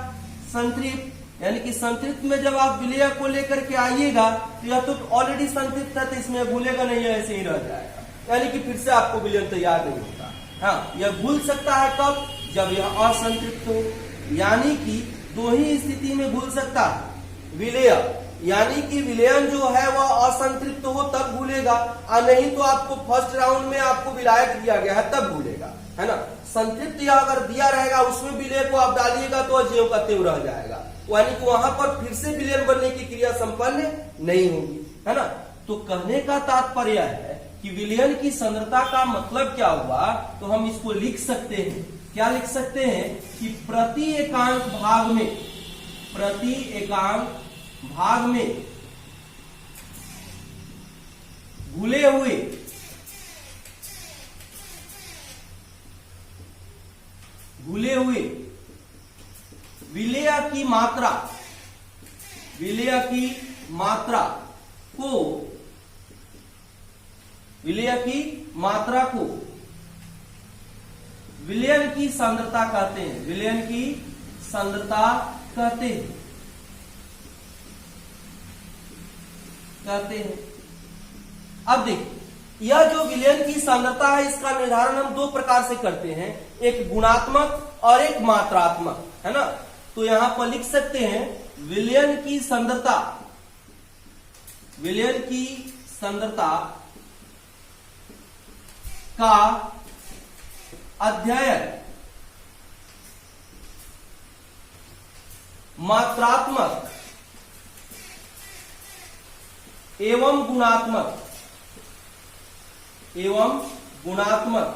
संतृप्त यानी कि संतृप्त में जब आप विलय को लेकर के आइएगा तो यह तो ऑलरेडी संतृप्त है, तो इसमें घुलेगा नहीं, ऐसे ही रह जाएगा, यानी कि फिर से आपको विलयन तैयार नहीं होता। हाँ, यह घुल सकता है कब, जब यह असंतृप्त हो, यानी कि 2 ही स्थिति में घुल सकता है, विलय यानी कि विलयन जो है वह असंतृप्त हो तब घुलेगा, और नहीं तो आपको फर्स्ट राउंड में आपको विलायक दिया गया है तब घुलेगा, है ना। संतृप्त या अगर दिया रहेगा उसमें विलय को आप डालिएगा तो ज्यों का त्यों रह जाएगा, यानी कि वहां पर फिर से विलयन बनने की क्रिया संपन्न नहीं होगी, है ना। तो कहने का तात्पर्य है कि विलयन की सांद्रता का मतलब क्या हुआ, तो हम इसको लिख सकते हैं, क्या लिख सकते हैं कि प्रति एकांक भाग में घुले हुए विलय की मात्रा को विलयन की सांद्रता कहते हैं, विलयन की सांद्रता कहते हैं। अब देखिए, यह जो विलयन की सांद्रता है इसका निर्धारण हम दो प्रकार से करते हैं, एक गुणात्मक और एक मात्रात्मक, है ना। तो यहां पर लिख सकते हैं विलयन की सांद्रता का अध्ययन मात्रात्मक एवं गुणात्मक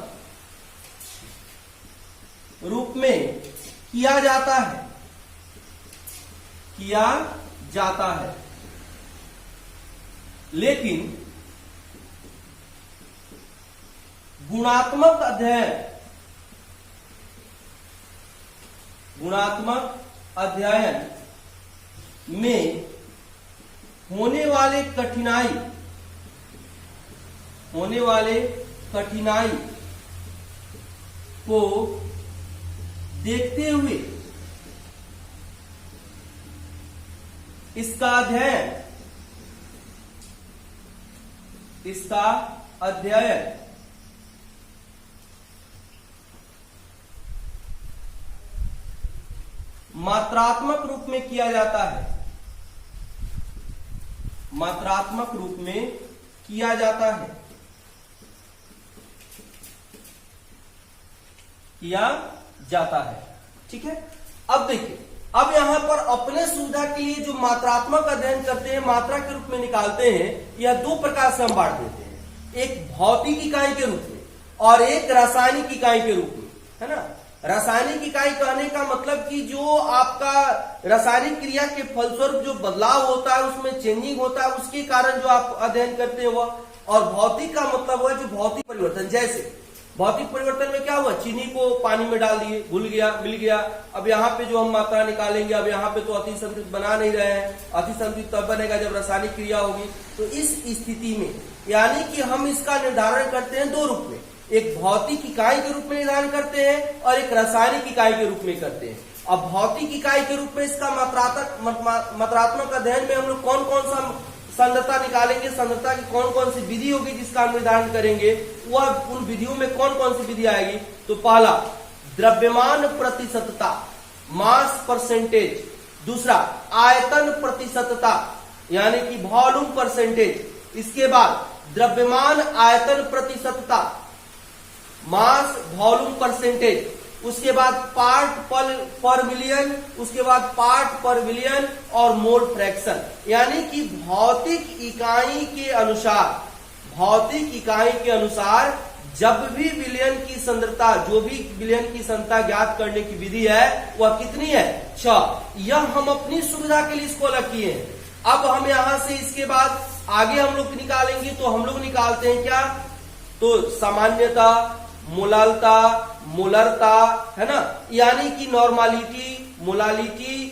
रूप में किया जाता है, लेकिन गुणात्मक अध्ययन में होने वाले कठिनाई को देखते हुए इसका अध्ययन मात्रात्मक रूप में किया जाता है, ठीक है। अब देखिए, अब यहां पर अपने सुविधा के लिए जो मात्रात्मक अध्ययन करते हैं, मात्रा के रूप में निकालते हैं, यह दो प्रकार से हम बांट देते हैं, एक भौतिक इकाई के रूप में और एक रासायनिक इकाई के रूप में, है ना। रासायनिक इकाई कहने का मतलब कि जो आपका रासायनिक क्रिया के फलस्वरूप जो बदलाव होता है, उसमें चेंजिंग होता है, उसके कारण जो आप अध्ययन करते हैं वह, और भौतिक का मतलब हुआ जो भौतिक परिवर्तन, जैसे भौतिक परिवर्तन में क्या हुआ, चीनी को पानी में डाल दिए, घुल गया, मिल गया, अब यहाँ पे जो हम मात्रा निकालेंगे, अब यहाँ पे तो अति संतृप्त बना नहीं रहे हैं, अति संतृप्त तब बनेगा जब रासायनिक क्रिया होगी। तो इस स्थिति में यानी कि हम इसका निर्धारण करते हैं दो रूप में, एक भौतिक इकाई के रूप में निर्धारण करते हैं और एक रासायनिक इकाई के रूप में करते हैं। अब भौतिक इकाई के रूप में इसका मात्रात्मक अध्ययन में हम लोग कौन कौन सा सांद्रता निकालेंगे, सांद्रता की कौन कौन सी विधि होगी जिसका हम निर्धारण करेंगे, वह उन विधियों में कौन कौन सी विधि आएगी। तो पहला द्रव्यमान प्रतिशतता, मास परसेंटेज, दूसरा आयतन प्रतिशतता यानी कि वॉल्यूम परसेंटेज, इसके बाद द्रव्यमान आयतन प्रतिशतता, मास वॉल्यूम परसेंटेज, उसके बाद पार्ट पर मिलियन, उसके बाद पार्ट पर विलियन और मोल फ्रैक्शन। यानी कि भौतिक इकाई के अनुसार जब भी विलयन की सांद्रता, जो भी विलयन की सांद्रता ज्ञात करने की विधि है वह कितनी है, 6। यह हम अपनी सुविधा के लिए इसको अलग किए हैं। अब हम यहां से इसके बाद आगे हम लोग निकालेंगे, तो हम लोग निकालते हैं क्या, तो सामान्यता, मोलालता, मोलरता, है ना, यानी कि नॉर्मालिटी, मोलारिटी,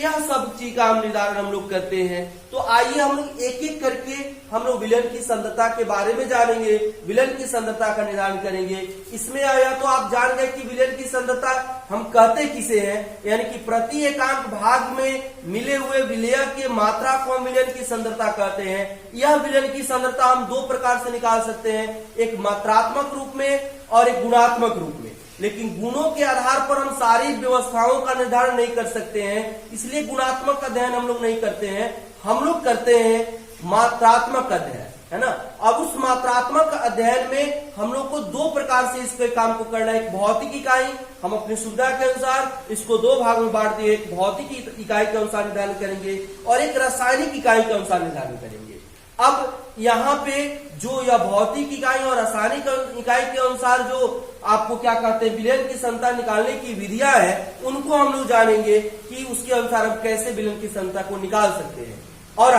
यह सब चीज का हम निर्धारण हम लोग करते हैं। तो आइए हम लोग एक एक करके हम लोग विलयन की सांद्रता के बारे में जानेंगे, विलयन की सांद्रता का निर्धारण करेंगे। इसमें आया तो आप जान गए कि विलयन की सांद्रता हम कहते किसे हैं, यानी कि प्रति एकांक भाग में मिले हुए विलय के मात्रा को हम विलयन की सांद्रता कहते हैं। यह विलयन की सांद्रता हम दो प्रकार से निकाल सकते हैं, एक मात्रात्मक रूप में और एक गुणात्मक रूप में। लेकिन गुणों के आधार पर हम सारी व्यवस्थाओं का निर्धारण नहीं कर सकते हैं, इसलिए गुणात्मक अध्ययन हम लोग नहीं करते हैं। हम लोग करते हैं मात्रात्मक अध्ययन, है ना। अब उस मात्रात्मक अध्ययन में हम लोग को दो प्रकार से इसके काम को करना है। एक भौतिक इकाई, हम अपनी सुविधा के अनुसार इसको दो भाग में बांट दिए, एक भौतिक इकाई के अनुसार निर्धारण करेंगे और एक रासायनिक इकाई के अनुसार निर्धारण करेंगे। अब यहाँ पे जो यह भौतिक इकाई और रासायनिक इकाई के अनुसार जो आपको क्या कहते हैं विलयन की सांद्रता निकालने की विधियां हैं, उनको हम लोग जानेंगे कि उसके अनुसार हम कैसे विलयन की सांद्रता को निकाल सकते हैं। और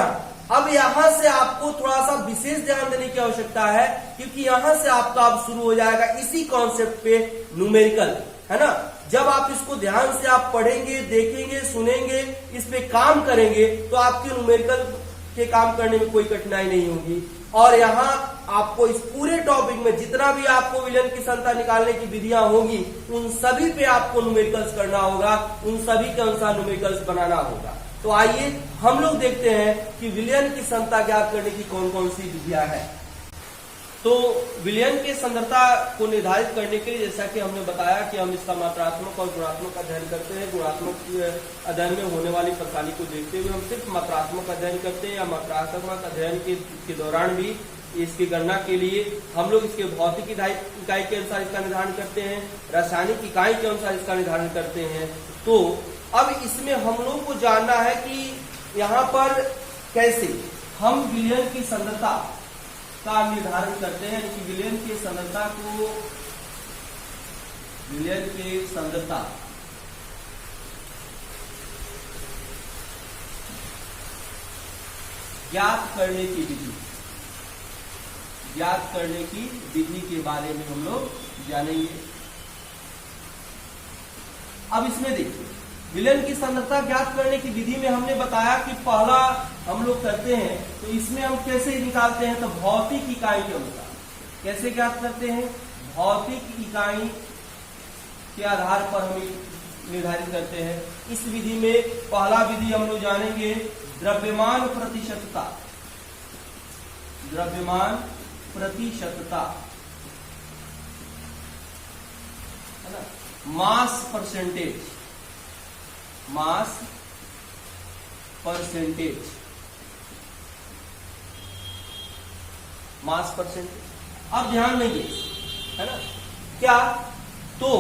अब यहां से आपको थोड़ा सा विशेष ध्यान देने की आवश्यकता है, क्योंकि यहां से आपका अब शुरू हो जाएगा इसी कॉन्सेप्ट पे न्यूमेरिकल, है ना। जब आप इसको ध्यान से आप पढ़ेंगे, देखेंगे, सुनेंगे, इस पे काम करेंगे तो आपके न्यूमेरिकल के काम करने में कोई कठिनाई नहीं होगी। और यहाँ आपको इस पूरे टॉपिक में जितना भी आपको विलयन की सांद्रता निकालने की विधियां होगी, उन सभी पे आपको न्यूमेरिकल्स करना होगा, उन सभी के अनुसार न्यूमेरिकल्स बनाना होगा। तो आइए हम लोग देखते हैं कि विलयन की सांद्रता ज्ञात करने की कौन कौन सी विधियां हैं। तो विलयन की सांद्रता को निर्धारित करने के लिए जैसा कि हमने बताया कि हम इसका मात्रात्मक और गुणात्मक अध्ययन करते हैं। गुणात्मक अध्ययन में होने वाली परेशानी को देखते हुए हम सिर्फ मात्रात्मक अध्ययन करते हैं, या मात्रात्मक अध्ययन के दौरान भी इसकी गणना के लिए हम लोग इसके भौतिक इकाई के अनुसार इसका निर्धारण करते हैं, रासायनिक इकाई के अनुसार इसका निर्धारण करते हैं। तो अब इसमें हम लोग को जानना है कि यहाँ पर कैसे हम विलयन की सांद्रता का निर्धारण करते हैं, कि विलयन की सांद्रता को विलयन की सांद्रता ज्ञात करने की विधि के बारे में हम लोग जानेंगे। अब इसमें देखिए विलयन की सांद्रता ज्ञात करने की विधि में हमने बताया कि पहला हम लोग करते हैं, तो इसमें हम कैसे निकालते हैं, तो भौतिक इकाई के अनुसार कैसे ज्ञात करते हैं, भौतिक इकाई के आधार पर हम निर्धारित करते हैं। इस विधि में पहला विधि हम लोग जानेंगे द्रव्यमान प्रतिशतता, द्रव्यमान प्रतिशतता, है ना, mass percentage, mass percentage, mass percentage. अब ध्यान देंगे, है ना, क्या तो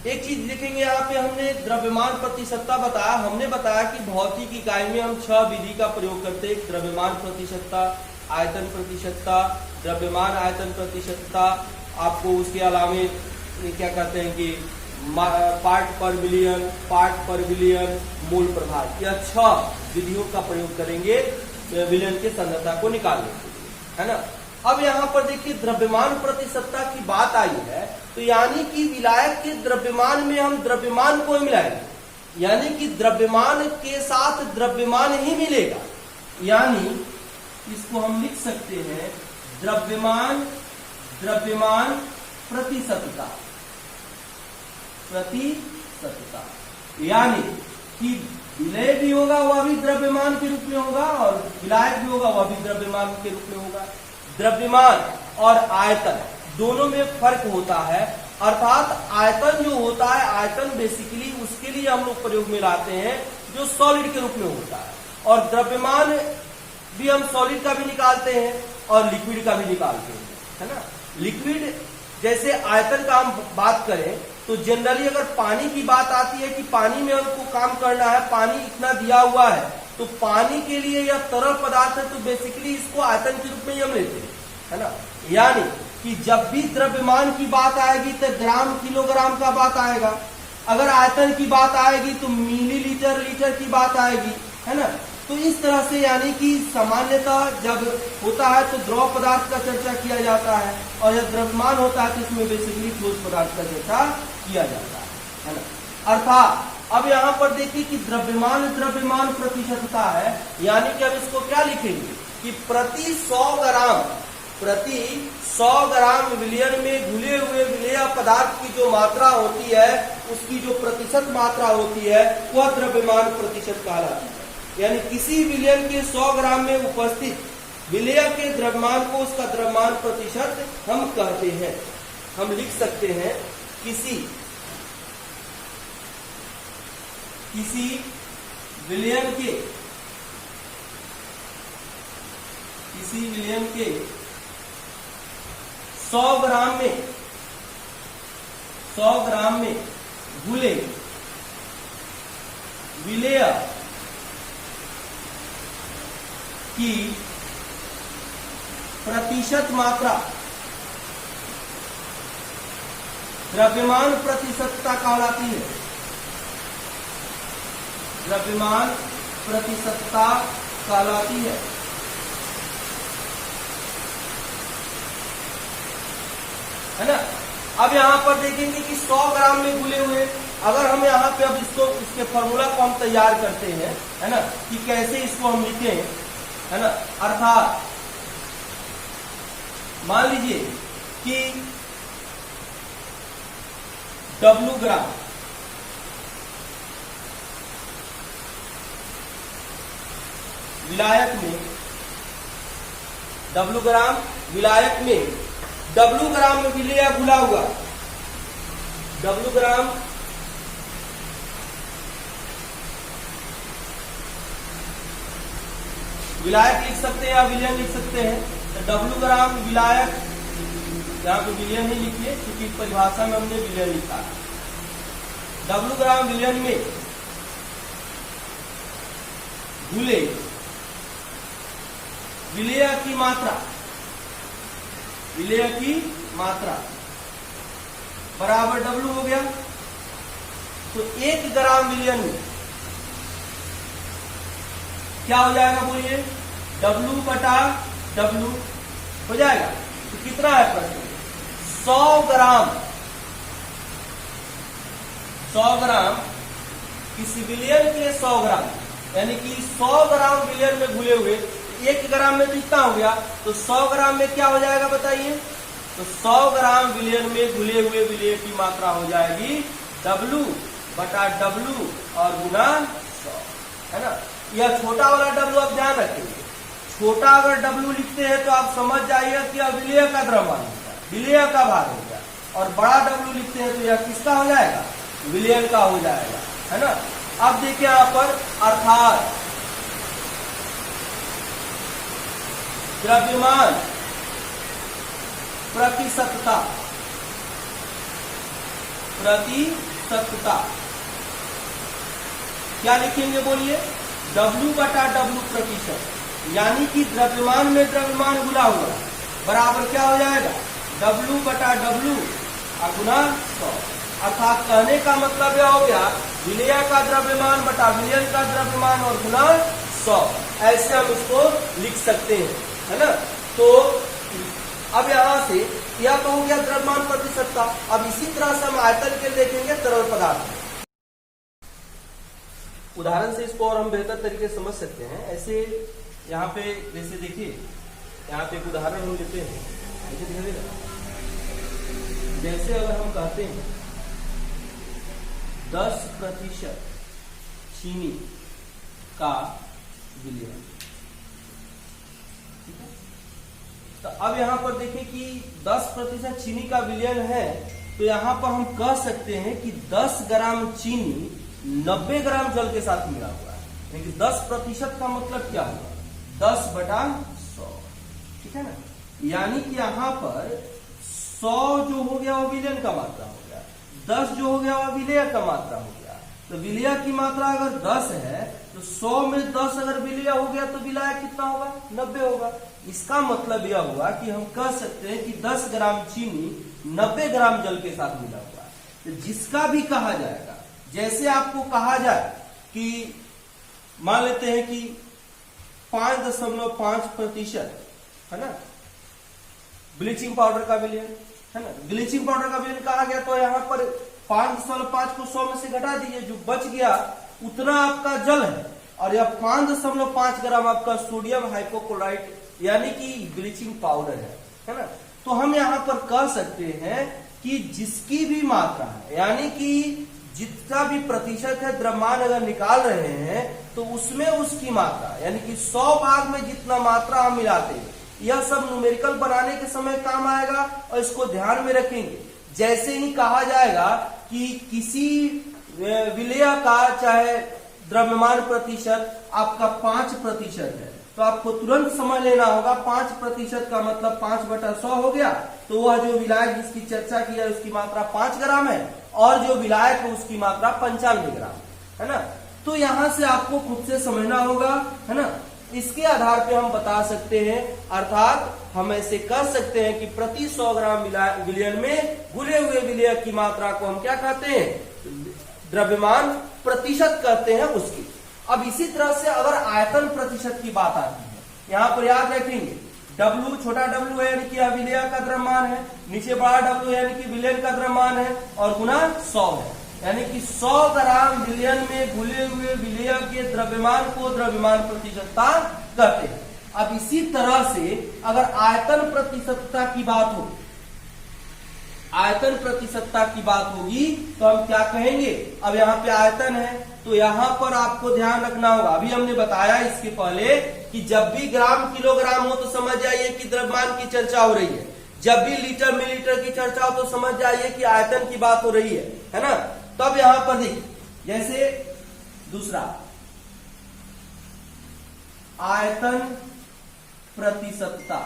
एक चीज देखेंगे यहाँ पे हमने द्रव्यमान प्रतिशतता बताया। हमने बताया कि भौतिक इकाई में हम 6 विधि का प्रयोग करते हैं, द्रव्यमान प्रतिशतता, आयतन प्रतिशतता, द्रव्यमान आयतन प्रतिशतता, आपको उसके अलावे क्या कहते हैं कि पार्ट पर बिलियन, मोल प्रभार, यह 6 विधियों का प्रयोग करेंगे विलयन की सांद्रता को निकालने के लिए, है ना। अब यहाँ पर देखिए द्रव्यमान प्रतिशतता की बात आई है, तो यानी कि विलायक के द्रव्यमान में हम द्रव्यमान को मिलाएंगे, यानी कि द्रव्यमान के साथ द्रव्यमान ही मिलेगा, यानी इसको हम लिख सकते हैं द्रव्यमान प्रतिशतता, यानी कि विलय भी होगा वह भी द्रव्यमान के रूप में होगा, और विलायक भी होगा वह भी द्रव्यमान के रूप में होगा। द्रव्यमान और आयतन दोनों में फर्क होता है, अर्थात आयतन जो होता है, आयतन बेसिकली उसके लिए हम लोग प्रयोग में लाते हैं जो सॉलिड के रूप में होता है, और द्रव्यमान भी हम सॉलिड का भी निकालते हैं और लिक्विड का भी निकालते हैं, है ना। लिक्विड जैसे आयतन का हम बात करें तो जनरली अगर पानी की बात आती है कि पानी में हमको काम करना है, पानी इतना दिया हुआ है, तो पानी के लिए यह तरल पदार्थ है, तो बेसिकली इसको आयतन के रूप में हम लेते हैं, है ना। यानी कि जब भी द्रव्यमान की बात आएगी तो ग्राम किलोग्राम का बात आएगा, अगर आयतन की बात आएगी तो मिलीलीटर लीटर की बात आएगी, है ना। तो इस तरह से यानी कि सामान्यतः जब होता है तो द्रव पदार्थ का चर्चा किया जाता है, और जब द्रव्यमान होता है तो इसमें बेसिकली ठोस पदार्थ का चर्चा किया जाता है ना। अर्थात अब यहाँ पर देखिए कि द्रव्यमान प्रतिशतता है, यानी कि हम इसको क्या लिखेंगे कि प्रति 100 ग्राम विलयन में घुले हुए विलेय पदार्थ की जो मात्रा होती है, उसकी जो प्रतिशत मात्रा होती है वह द्रव्यमान प्रतिशत कहलाती है। यानी किसी विलयन के 100 ग्राम में उपस्थित विलेय के द्रव्यमान को उसका द्रव्यमान प्रतिशत हम कहते हैं। हम लिख सकते हैं किसी विलयन के 100 ग्राम में घुले विलेय की प्रतिशत मात्रा द्रव्यमान प्रतिशतता कहलाती है। द्रव्यमान प्रतिशतता कहलाती है ना। अब यहां पर देखेंगे कि 100 ग्राम में घुले हुए, अगर हम यहाँ पे अब इसके फॉर्मूला को हम तैयार करते हैं, है ना, कि कैसे इसको हम लिखें, है ना। अर्थात मान लीजिए कि W ग्राम विलायक में W ग्राम में विलेय घुला हुआ W ग्राम विलायक लिख सकते हैं या विलयन लिख सकते हैं। तो W ग्राम विलायक, यहाँ पे विलयन ही लिखिए क्योंकि परिभाषा में हमने विलयन लिखा है। W ग्राम विलयन में घुले विलेय की मात्रा बराबर W हो गया। तो 1 ग्राम विलयन में क्या हो जाएगा बोलिए, W बटा W हो जाएगा। तो कितना है प्रश्न, 100 ग्राम किसी विलयन के 100 ग्राम, यानी कि 100 ग्राम विलयन में घुले हुए, 1 ग्राम में तो इतना हो गया, तो 100 ग्राम में क्या हो जाएगा बताइए। तो 100 ग्राम विलयन में घुले हुए विलेय की मात्रा हो जाएगी W बटा W और गुना 100, है ना। यह छोटा वाला W आप ध्यान रखेंगे, छोटा अगर W लिखते हैं तो आप समझ जाइए कि यह विलेय का द्रव्यमान होगा, विलेय का भार होगा, और बड़ा W लिखते हैं तो यह किसका हो जाएगा, विलयन का हो जाएगा, है ना। अब देखिए यहां पर अर्थात द्रव्यमान प्रतिशतता क्या लिखेंगे बोलिए, W बटा W प्रतिशत, यानी कि द्रव्यमान में द्रव्यमान घुला हुआ बराबर क्या हो जाएगा, W बटा W गुना 100। अर्थात कहने का मतलब यह हो गया विलेय का द्रव्यमान बटा विलयन का द्रव्यमान और गुना 100, ऐसे हम इसको लिख सकते हैं, है ना। तो अब यहां से यह तो हो गया द्रव्यमान प्रतिशतता। अब इसी तरह से हम आयतन के देखेंगे तरल पदार्थ। उदाहरण से इसको और हम बेहतर तरीके से समझ सकते हैं। ऐसे यहाँ पे जैसे देखिए, यहाँ पे एक उदाहरण हम लेते हैं, जैसे अगर हम कहते हैं 10% चीनी का विलयन, ठीक है। तो अब यहाँ पर देखिए कि 10% चीनी का विलयन है, तो यहाँ पर हम कह सकते हैं कि 10 ग्राम चीनी 90 ग्राम जल के साथ मिला हुआ है, यानी 10% का मतलब क्या हुआ, 10 बटा 100, ठीक है ना। यानी कि यहाँ पर 100 जो हो गया वो विलयन का मात्रा हो गया, 10 जो हो गया वो विलेय का मात्रा हो गया। तो विलेय की मात्रा अगर 10 है तो 100 में 10 अगर विलेय हो गया तो विलाय कितना होगा, 90 होगा। इसका मतलब यह हुआ कि हम कह सकते हैं कि 10 ग्राम चीनी 90 ग्राम जल के साथ मिला हुआ है। तो जिसका भी कहा जाएगा, जैसे आपको कहा जाए कि मान लेते हैं कि 5.5% है ना ब्लीचिंग पाउडर का विलयन, है ना। ब्लीचिंग पाउडर का विलयन कहा गया, तो यहाँ पर 5.5 को 100 में से घटा दीजिए, जो बच गया उतना आपका जल है, और यह 5.5 ग्राम आपका सोडियम हाइपोक्लोराइट यानी कि ब्लीचिंग पाउडर है ना। तो हम यहाँ पर कह सकते हैं कि जिसकी भी मात्रा है, यानी कि जितना भी प्रतिशत है द्रव्यमान अगर निकाल रहे हैं, तो उसमें उसकी मात्रा, यानी कि 100 भाग में जितना मात्रा हम मिलाते हैं यह सब न्यूमेरिकल बनाने के समय काम आएगा और इसको ध्यान में रखेंगे। जैसे ही कहा जाएगा कि किसी विलेय का चाहे द्रव्यमान प्रतिशत आपका 5% है, तो आपको तुरंत समझ लेना होगा 5% का मतलब 5/100 हो गया। तो वह जो विलायक जिसकी चर्चा की है उसकी मात्रा 5 ग्राम है और जो विलायक है उसकी मात्रा 95 ग्राम है ना। तो यहां से आपको खुद से समझना होगा, है ना। इसके आधार पे हम बता सकते हैं, अर्थात हम ऐसे कर सकते हैं कि प्रति 100 ग्राम विलयन में घुले हुए विलय की मात्रा को हम क्या कहते हैं, द्रव्यमान प्रतिशत कहते हैं उसकी। अब इसी तरह से अगर आयतन प्रतिशत की बात आती है, यहां पर याद रखेंगे W, छोटा w है यानी कि विलय का द्रव्यमान है, नीचे बड़ा W यानी कि विलयन का द्रव्यमान है और गुना 100 है, यानी कि 100 ग्राम विलयन में घुले हुए विलय के द्रव्यमान को द्रव्यमान प्रतिशतता कहते हैं। अब इसी तरह से अगर आयतन प्रतिशतता की बात हो, आयतन प्रतिशतता की बात होगी तो हम क्या कहेंगे। अब यहाँ पे आयतन है तो यहाँ पर आपको ध्यान रखना होगा, अभी हमने बताया इसके पहले कि जब भी ग्राम किलोग्राम हो तो समझ जाइए कि द्रव्यमान की चर्चा हो रही है, जब भी लीटर मिलीलीटर की चर्चा हो तो समझ जाइए कि आयतन की बात हो रही है ना। तब यहां पर देखिए, जैसे दूसरा आयतन प्रतिशतता,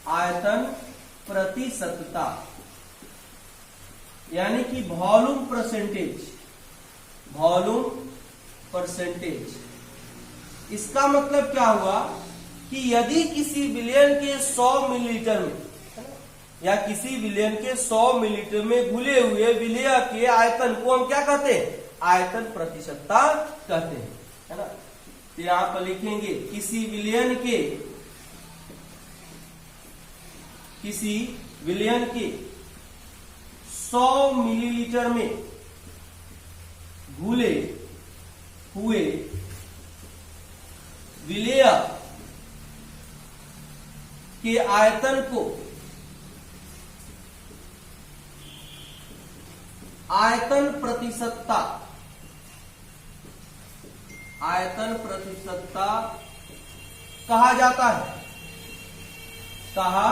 आयतन प्रतिशतता यानी कि वॉल्यूम परसेंटेज, वॉल्यूम परसेंटेज। इसका मतलब क्या हुआ कि यदि किसी विलयन के 100 मिलीलीटर में या किसी विलयन के 100 मिलीलीटर में घुले हुए विलय के आयतन को हम क्या कहते हैं, आयतन प्रतिशतता कहते हैं, है ना। तो यहां पर लिखेंगे किसी विलयन के, किसी विलयन के 100 मिलीलीटर में घुले हुए विलय के आयतन को आयतन प्रतिशतता, आयतन प्रतिशतता कहा जाता है, कहा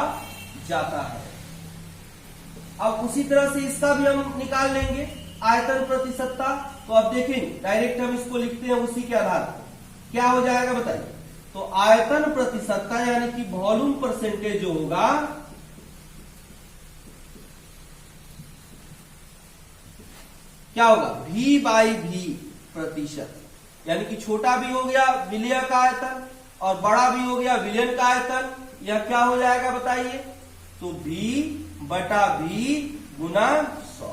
जाता है। अब उसी तरह से इसका भी हम निकाल लेंगे आयतन प्रतिशतता। तो अब देखेंगे डायरेक्ट हम इसको लिखते हैं उसी के आधार पर, क्या हो जाएगा बताइए। तो आयतन प्रतिशतता यानी कि वॉल्यूम परसेंटेज जो होगा, क्या होगा, V/V प्रतिशत, यानी कि छोटा भी हो गया विलय का आयतन और बड़ा भी हो गया विलयन का आयतन, यह क्या हो जाएगा बताइए। तो V/V गुना 100,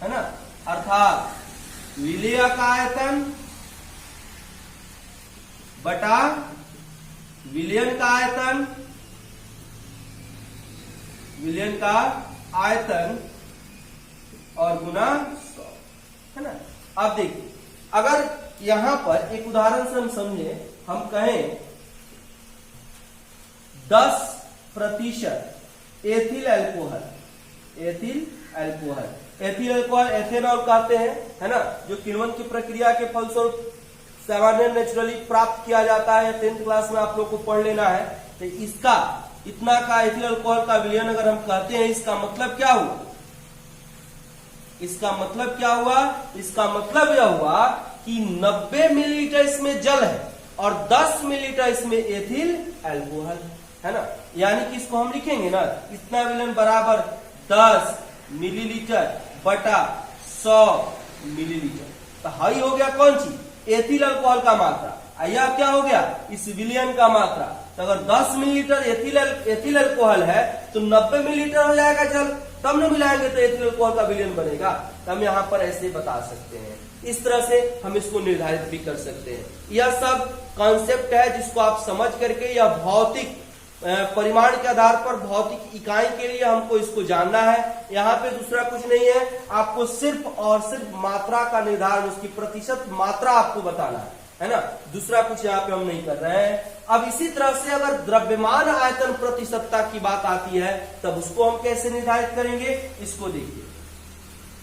है ना। अर्थात विलय का आयतन बटा विलयन का आयतन, विलयन का आयतन और गुना 100, है ना। अब देखिए अगर यहां पर एक उदाहरण से हम समझे, हम कहें 10% ethyl alcohol, ethyl alcohol, ethyl alcohol ethanol कहते हैं, है ना, जो किण्वन की प्रक्रिया के फलस्वरूप सामान्य नेचुरली प्राप्त किया जाता है। 10th क्लास में आप लोग को पढ़ लेना है। तो इसका इतना का एथिल अल्कोहल का विलयन अगर हम कहते हैं, इसका मतलब क्या हुआ, इसका मतलब क्या हुआ, इसका मतलब यह हुआ कि 90 मिलीलीटर इसमें जल है और 10 मिलीलीटर इसमें एथिल अल्कोहल, है ना। यानी कि इसको हम लिखेंगे ना, इतना विलयन बराबर 10 मिलीलीटर बटा 100 मिलीलीटर। तो हाई हो गया कौन चीज, एथिल अल्कोहल का मात्रा, यह क्या हो गया, इस विलयन का मात्रा। तो अगर 10 मिलीलीटर एथिल अल्कोहल है तो 90 मिलीलीटर हो जाएगा जल, तब न मिलाएंगे तो एथिल अल्कोहल का विलयन बनेगा। तो हम यहाँ पर ऐसे बता सकते हैं, इस तरह से हम इसको निर्धारित भी कर सकते हैं। यह सब कॉन्सेप्ट है जिसको आप समझ करके या भौतिक परिमाण के आधार पर भौतिक इकाई के लिए हमको इसको जानना है। यहाँ पे दूसरा कुछ नहीं है, आपको सिर्फ और सिर्फ मात्रा का निर्धारण, उसकी प्रतिशत मात्रा आपको बताना है ना। दूसरा कुछ यहाँ पे हम नहीं कर रहे हैं। अब इसी तरह से अगर द्रव्यमान आयतन प्रतिशतता की बात आती है तब उसको हम कैसे निर्धारित करेंगे, इसको देखिए।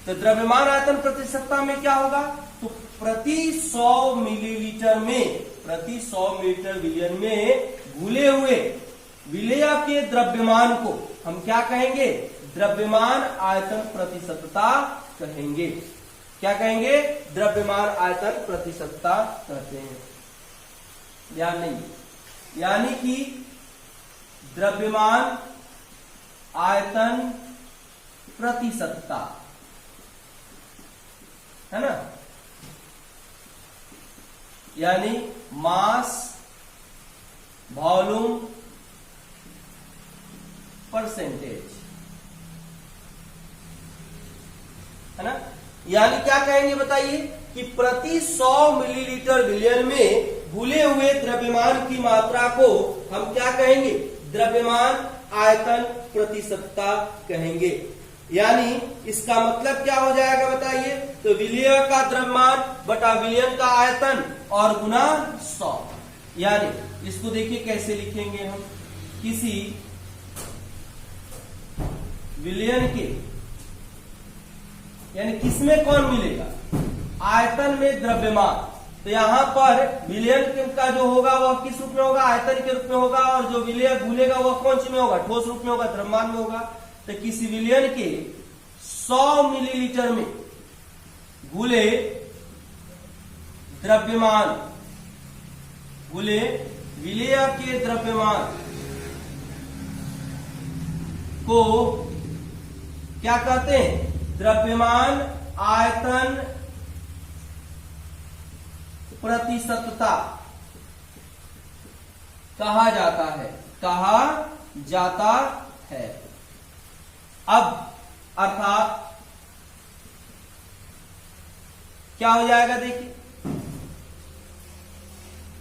तो द्रव्यमान आयतन प्रतिशतता में क्या होगा, तो प्रति 100 मिलीलीटर में, प्रति 100 मिलीलीटर विलयन में घुले हुए विलेय के द्रव्यमान को हम क्या कहेंगे? द्रव्यमान आयतन प्रतिशतता कहेंगे। क्या कहेंगे? द्रव्यमान आयतन प्रतिशतता कहते हैं या नहीं? यानी कि द्रव्यमान आयतन प्रतिशतता, है ना, यानी मास वॉल्यूम परसेंटेज, है ना। यानी क्या कहेंगे बताइए कि प्रति 100 मिलीलीटर विलयन में घुले हुए द्रव्यमान की मात्रा को हम क्या कहेंगे? द्रव्यमान आयतन प्रतिशतता कहेंगे। यानी इसका मतलब क्या हो जाएगा बताइए? तो विलेय का द्रव्यमान बटा विलयन का आयतन और गुना 100। यानी इसको देखिए कैसे लिखेंगे हम। किसी विलयन के, यानी किसमें कौन मिलेगा? आयतन में द्रव्यमान। तो यहां पर विलयन का जो होगा वह किस रूप में होगा? आयतन के रूप में होगा। और जो विलय घुलेगा वह कौन सी में होगा? ठोस रूप में होगा, द्रव्यमान में होगा। तो किसी विलयन के 100 मिलीलीटर में घुले द्रव्यमान, घुले विलेय के द्रव्यमान को क्या कहते हैं? द्रव्यमान आयतन प्रतिशतता कहा जाता है, कहा जाता है। अब अर्थात क्या हो जाएगा? देखिए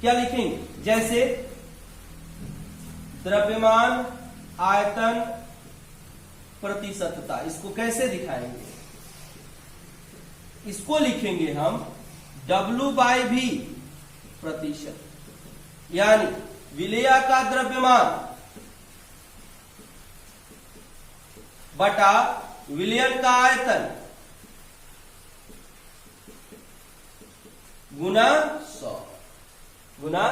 क्या लिखेंगे? जैसे द्रव्यमान आयतन प्रतिशतता, इसको कैसे दिखाएंगे? इसको लिखेंगे हम W/V प्रतिशत, यानी विलेय का द्रव्यमान बटा विलयन का आयतन गुना 100, गुना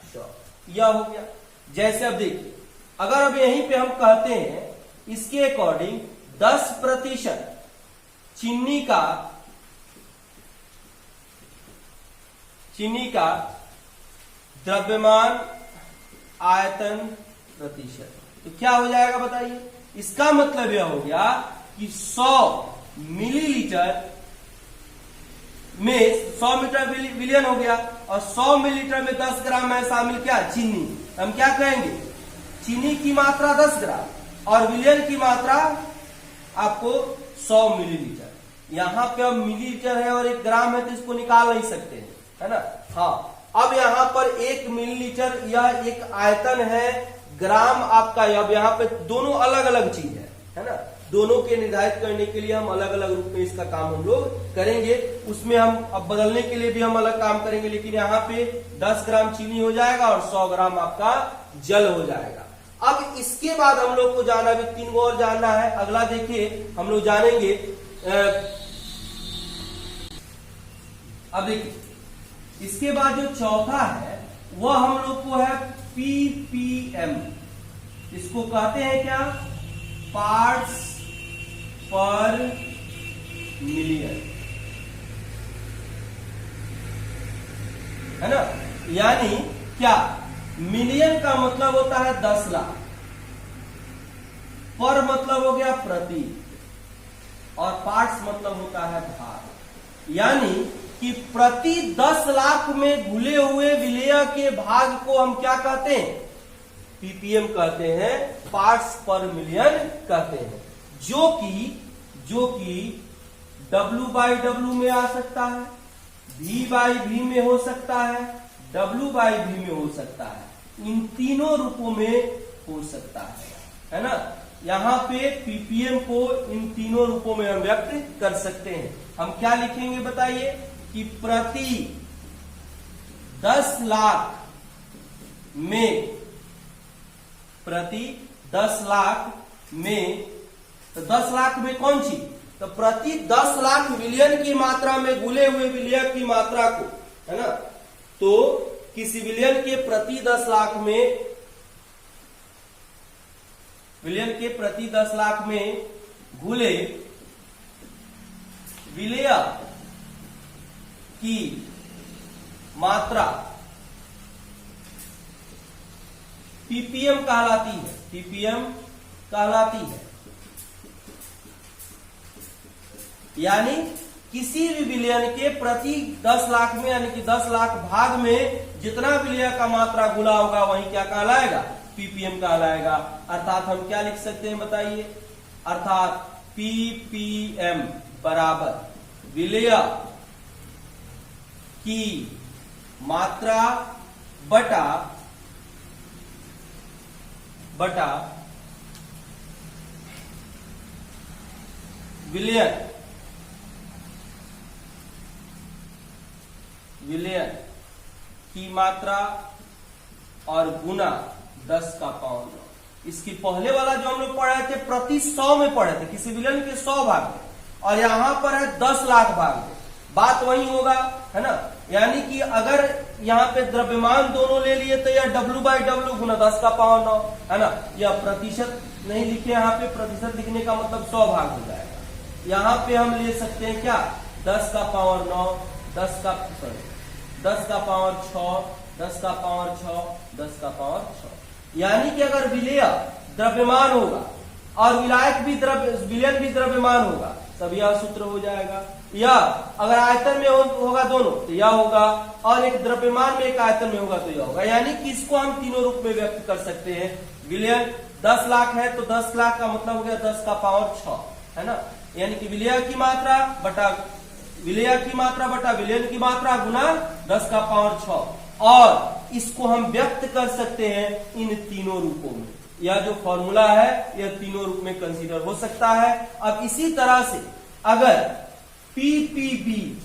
100। यह हो गया। जैसे अब देखिए, अगर अब यहीं पे हम कहते हैं इसके अकॉर्डिंग 10% चीनी का द्रव्यमान आयतन प्रतिशत, तो क्या हो जाएगा बताइए? इसका मतलब यह हो गया कि 100 मिलीलीटर में 100 मीटर विलयन हो गया और 100 मिलीलीटर में 10 ग्राम है शामिल क्या? चीनी। हम क्या कहेंगे? चीनी की मात्रा 10 ग्राम और विलयन की मात्रा आपको 100 मिलीलीटर। यहां पे अब मिलीलीटर है और 1 ग्राम है तो इसको निकाल नहीं सकते हैं, है ना। हाँ, अब यहां पर 1 मिलीलीटर यह एक आयतन है, ग्राम आपका। अब यहाँ पे दोनों अलग अलग चीज है ना। दोनों के निर्धारित करने के लिए हम अलग अलग रूप में इसका काम हम लोग करेंगे। उसमें हम अब बदलने के लिए भी हम अलग काम करेंगे, लेकिन यहाँ पे 10 ग्राम चीनी हो जाएगा और 100 ग्राम आपका जल हो जाएगा। अब इसके बाद हम लोग को जाना भी 3 और जानना है। अगला देखिए हम लोग जानेंगे, अब देखिए इसके बाद जो चौथा है वह हम लोग को है ppm। इसको कहते हैं क्या? पार्ट्स पर मिलियन, है ना। यानी क्या? मिलियन का मतलब होता है 10 लाख, पर मतलब हो गया प्रति, और पार्ट्स मतलब होता है भाग। यानी कि प्रति 10 लाख में घुले हुए विलेय के भाग को हम क्या कहते हैं? पीपीएम कहते हैं, पार्ट्स पर मिलियन कहते हैं। जो कि W/W में आ सकता है, V/V में हो सकता है, W/V में हो सकता है। इन तीनों रूपों में हो सकता है ना। यहाँ पे पीपीएम को इन तीनों रूपों में हम व्यक्त कर सकते हैं। हम क्या लिखेंगे बताइए? कि प्रति 10 लाख में, प्रति 10 लाख में, तो 10 लाख में कौन सी? तो प्रति 10 लाख विलयन की मात्रा में घुले हुए विलेय की मात्रा को, है ना। तो किसी विलयन के प्रति 10 लाख में विलयन के प्रति 10 लाख में घुले विलेय की मात्रा पीपीएम कहलाती है, पीपीएम कहलाती है। यानी किसी भी विलयन के प्रति 10 लाख में, यानी कि 10 लाख भाग में जितना विलय का मात्रा गुना होगा वही क्या कहलाएगा, पीपीएम कहलाएगा। अर्थात हम क्या लिख सकते हैं बताइए, अर्थात पीपीएम बराबर विलय की मात्रा बटा विलयन की मात्रा और गुना 10 का पावर 9। इसकी पहले वाला जो हम लोग पढ़े थे प्रति 100 में पढ़े थे, किसी विलयन के 100 भाग में, और यहां पर है 10 लाख भाग में, बात वही होगा, है ना। यानी कि अगर यहाँ पे द्रव्यमान दोनों ले लिए तो यह W/W गुना 10 का पावर 9, है ना। यह प्रतिशत नहीं लिखे, यहाँ पे प्रतिशत लिखने का मतलब 100 भाग हो जाएगा। यहाँ पे हम ले सकते हैं क्या, 10 का पावर 9, 10 का पावर 6, 10 का पावर 6, 10 का पावर 6। यानी कि अगर विलेय द्रव्यमान होगा और विलयन भी द्रव्यमान होगा, तब यह सूत्र हो जाएगा। या अगर आयतन में होगा दोनों तो यह होगा, और एक द्रव्यमान में एक आयतन में होगा तो यह होगा। यानी कि इसको हम तीनों रूप में व्यक्त कर सकते हैं। विलयन 10 लाख है तो 10 लाख का मतलब हो गया 10 का पावर 6, है ना। यानी कि विलय की मात्रा बटा विलयन की मात्रा गुना 10 का पावर 6, और इसको हम व्यक्त कर सकते हैं इन तीनों रूपों में। यह जो फॉर्मूला है यह तीनों रूप में कंसीडर हो सकता है। अब इसी तरह से अगर पीपीबी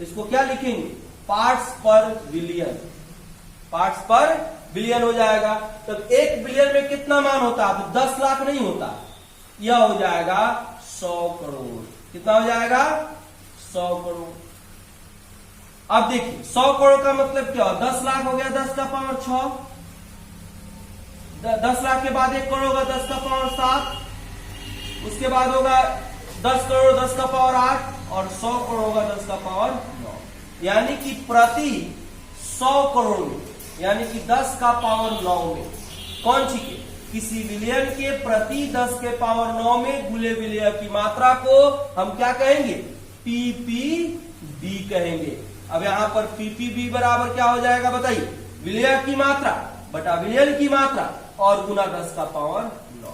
इसको क्या लिखेंगे, पार्ट्स पर विलियन हो जाएगा। तब एक बिलियन में कितना मान होता है, तो 10 लाख नहीं होता, यह हो जाएगा 100 करोड़। कितना हो जाएगा, 100 करोड़। अब देखिए 100 करोड़ का मतलब क्या, 10 लाख हो गया 10 का पावर 6, 10 लाख के बाद 1 करोड़ होगा 10 का पावर 7, उसके बाद होगा 10 करोड़ 10 का पावर 8, और 100 करोड़ होगा 10 का पावर 9। यानी कि प्रति 100 करोड़ में, यानी कि 10 का पावर 9 में, कौन सी के, किसी विलयन के प्रति 10 के पावर 9 में गुले विलय की मात्रा को हम क्या कहेंगे, पीपीबी कहेंगे। अब यहां पर पीपीबी बराबर क्या हो जाएगा बताइए, विलय की मात्रा बटा विलयन की मात्रा और गुना 10 का पावर 9,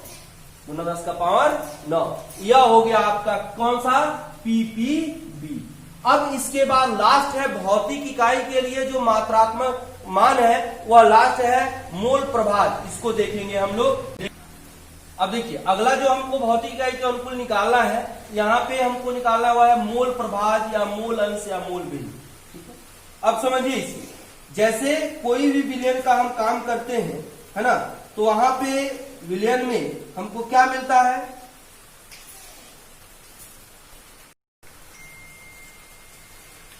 गुना 10 का पावर 9। यह हो गया आपका कौन सा, पीपीबी। अब इसके बाद लास्ट है भौतिक इकाई के लिए जो मात्रात्मक मान है, वह लास्ट है मोल प्रभाज। इसको देखेंगे हम लोग। अब देखिए अगला जो हमको भौतिक इकाई के अनुकूल निकालना है, यहाँ पे हमको निकालना हुआ है मोल प्रभाज या मोल अंश या मोल बिंदु। ठीक है, अब समझिए इसे, जैसे कोई भी विलयन का हम काम करते हैं, है ना, तो वहां पे विलयन में हमको क्या मिलता है,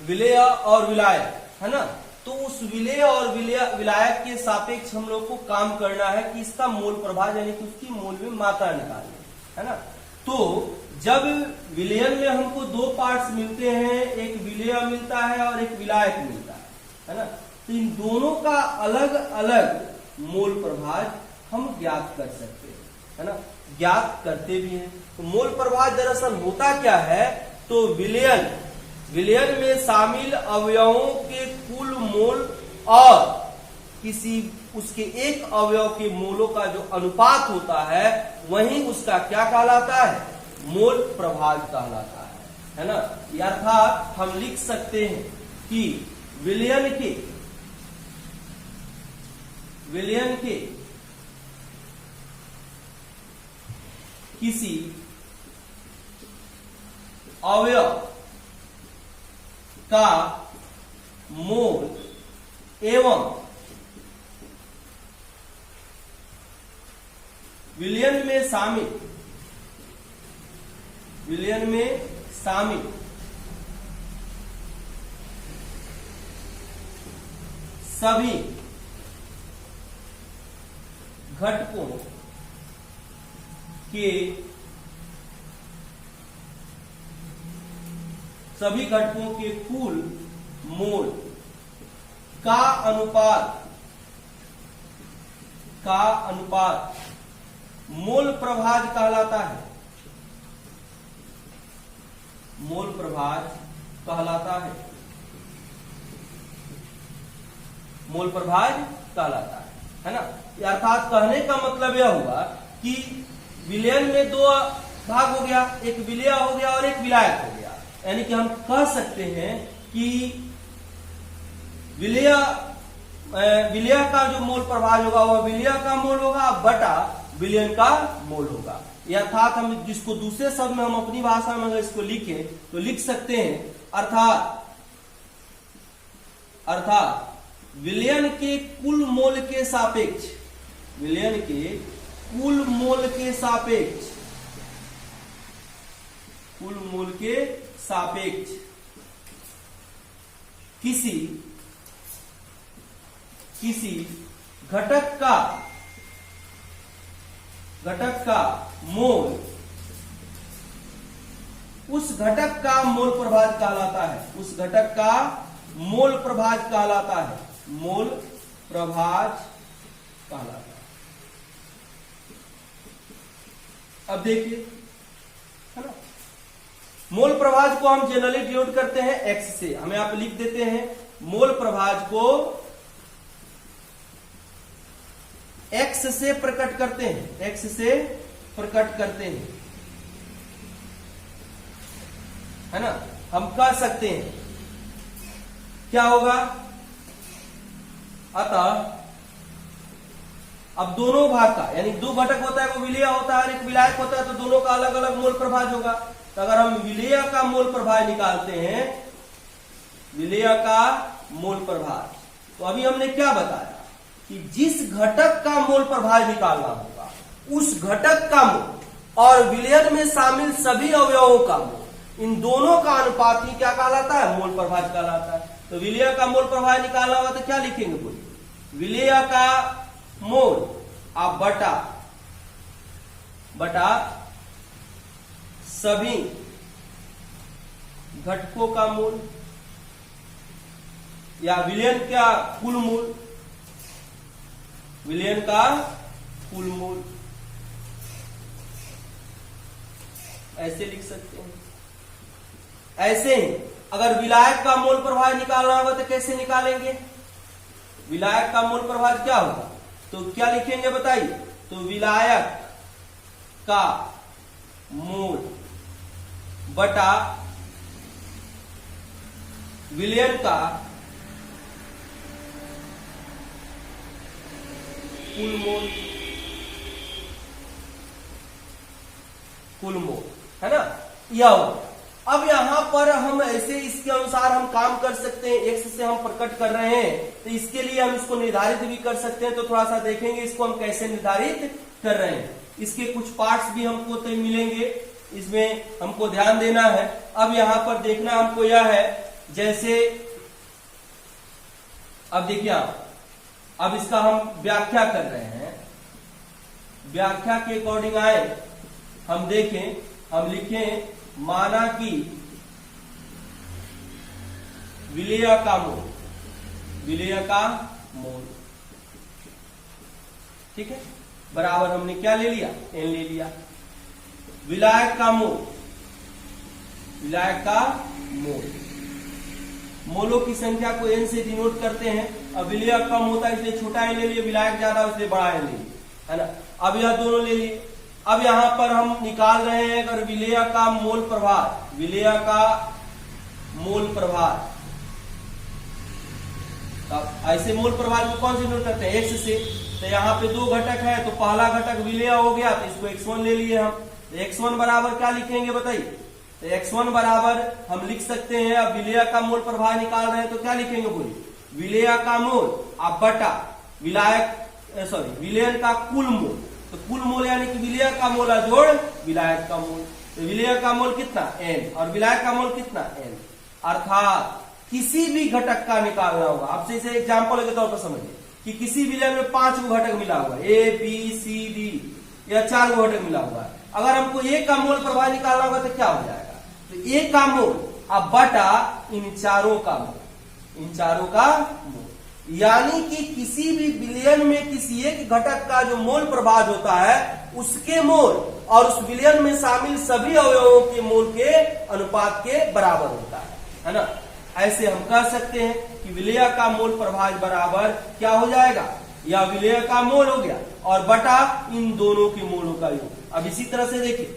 विलेय और विलायक, है ना। तो उस विलेय और विलायक के सापेक्ष हम लोग को काम करना है कि इसका मोल प्रभाज यानी कि उसकी मोल में मात्रा निकालनी है ना। तो जब विलयन में हमको 2 पार्ट्स मिलते हैं, एक विलेय मिलता है और एक विलायक मिलता है ना, तो इन दोनों का अलग अलग मोल प्रभाज हम ज्ञात कर सकते हैं, है ना, ज्ञात करते भी हैं। तो मोल प्रभाज दरअसल होता क्या है, तो विलयन में शामिल अवयवों के कुल मोल और किसी उसके एक अवयव के मोलों का जो अनुपात होता है, वही उसका क्या कहलाता है, मोल प्रभाज कहलाता है ना। अर्थात हम लिख सकते हैं कि विलयन के किसी अवयव का मोल एवं विलयन में शामिल सभी घटकों के सभी घटकों के कुल मोल का अनुपात मोल प्रभाज कहलाता है। मोल प्रभाज कहलाता है। मोल प्रभाज कहलाता है ना। अर्थात कहने का मतलब यह हुआ कि विलयन में दो भाग हो गया, एक विलेय हो गया और एक विलायक हो गया। यानी कि हम कह सकते हैं कि विलेय का जो मोल प्रभाज होगा वह विलेय का मोल होगा बटा विलयन का मोल होगा। अर्थात हम जिसको दूसरे शब्द में हम अपनी भाषा में अगर इसको लिखें तो लिख सकते हैं अर्थात विलयन के कुल मोल के सापेक्ष, विलयन के कुल मोल के सापेक्ष, कुल मोल के सापेक्ष किसी घटक का मोल उस घटक का मोल प्रभाज कहलाता है। उस घटक का मोल प्रभाज कहलाता है। मोल प्रभाज कहलाता है। अब देखिए, है ना, मोल प्रभाज को हम जनरली डिनोट करते हैं एक्स से। हम यहां पे लिख देते हैं मोल प्रभाज को एक्स से प्रकट करते हैं। एक्स से प्रकट करते हैं, है ना। हम कह सकते हैं क्या होगा, अतः अब दोनों भाग का, यानी दो घटक होता है वो विलेय होता है और एक विलायक होता है, तो दोनों का अलग अलग मोल प्रभाज होगा। तो अगर हम विलेय का मोल प्रभाज निकालते हैं, विलेय का मोल प्रभाज, तो अभी हमने क्या बताया कि जिस घटक का मोल प्रभाज निकालना होगा उस घटक का मोल और विलयन में शामिल सभी अवयवों का मोल, इन दोनों का अनुपात ही क्या कहलाता है, मोल प्रभाज कहलाता है। तो विलेय का मोल प्रभाज निकालना होगा तो क्या लिखेंगे, बोलिए, विलेय का मोल आप बटा सभी घटकों का मोल या विलयन का कुल मोल, विलयन का कुल मोल, ऐसे लिख सकते हैं। ऐसे ही अगर विलायक का मोल प्रभाज निकालना होगा तो कैसे निकालेंगे, विलायक का मोल प्रभाज क्या होगा, तो क्या लिखेंगे बताइए, तो विलायक का मोल बटा विलयन का कुल मोल, है ना, यह होगा। अब यहां पर हम ऐसे इसके अनुसार हम काम कर सकते हैं। एक्स से हम प्रकट कर रहे हैं तो इसके लिए हम इसको निर्धारित भी कर सकते हैं। तो थोड़ा सा देखेंगे इसको हम कैसे निर्धारित कर रहे हैं। इसके कुछ पार्ट्स भी हमको तो मिलेंगे, इसमें हमको ध्यान देना है। अब यहां पर देखना हमको यह है, जैसे अब देखिए अब इसका हम व्याख्या कर रहे हैं। व्याख्या के अकॉर्डिंग आए, हम देखें, हम लिखें, माना कि विलेय का मोल, विलेय का मोल, ठीक है, बराबर हमने क्या ले लिया, एन ले लिया। विलायक का मोल, विलायक का मोल, मोलों की संख्या को एन से डिनोट करते हैं। अब विलेय कम होता है इसलिए छोटा एन ले लिए, विलायक ज्यादा इसलिए बड़ा एन ले लिए, है ना। अब यह दोनों ले लिए। अब यहां पर हम निकाल रहे हैं अगर विलेय का मोल प्रभाज, विलेय का मोल प्रभाज, अब ऐसे मोल प्रभाज को कौन से डिनोट करते हैं, एक्स से। तो यहाँ पे दो घटक है तो पहला घटक विलेय हो गया तो इसको x1 ले लिए हम। तो x1 बराबर क्या लिखेंगे बताइए, तो x1 बराबर हम लिख सकते हैं, अब विलेय का मोल प्रभाज निकाल रहे हैं तो क्या लिखेंगे बोलिए, विलेय का मोल अब बटा विलयन का कुल मोल। तो कुल मोल यानी कि विलेय का मोल जोड़ विलायक का मोल। तो विलेय का मोल कितना n और विलायक का मोल कितना n। अर्थात किसी भी घटक का निकालना होगा, आपसे इसे एग्जाम्पल के तौर पर समझिए, कि किसी विलयन में 5 गो घटक मिला हुआ है, ए बी सी डी या 4 गो घटक मिला हुआ है। अगर हमको ए का मोल प्रभाव निकालना होगा तो क्या हो जाएगा, तो ए का मोल अब बटा इन चारों का मोल, इन चारों का मोल, यानी कि किसी भी विलयन में किसी एक घटक का जो मोल प्रभाव होता है उसके मोल और उस विलयन में शामिल सभी अवयवों के मोल के अनुपात के बराबर होता है ना। ऐसे हम कह सकते हैं कि विलय का मोल प्रभाव बराबर क्या हो जाएगा, या विलय का मोल हो गया और बटा इन दोनों के मोलों का योग। अब इसी तरह से देखिए,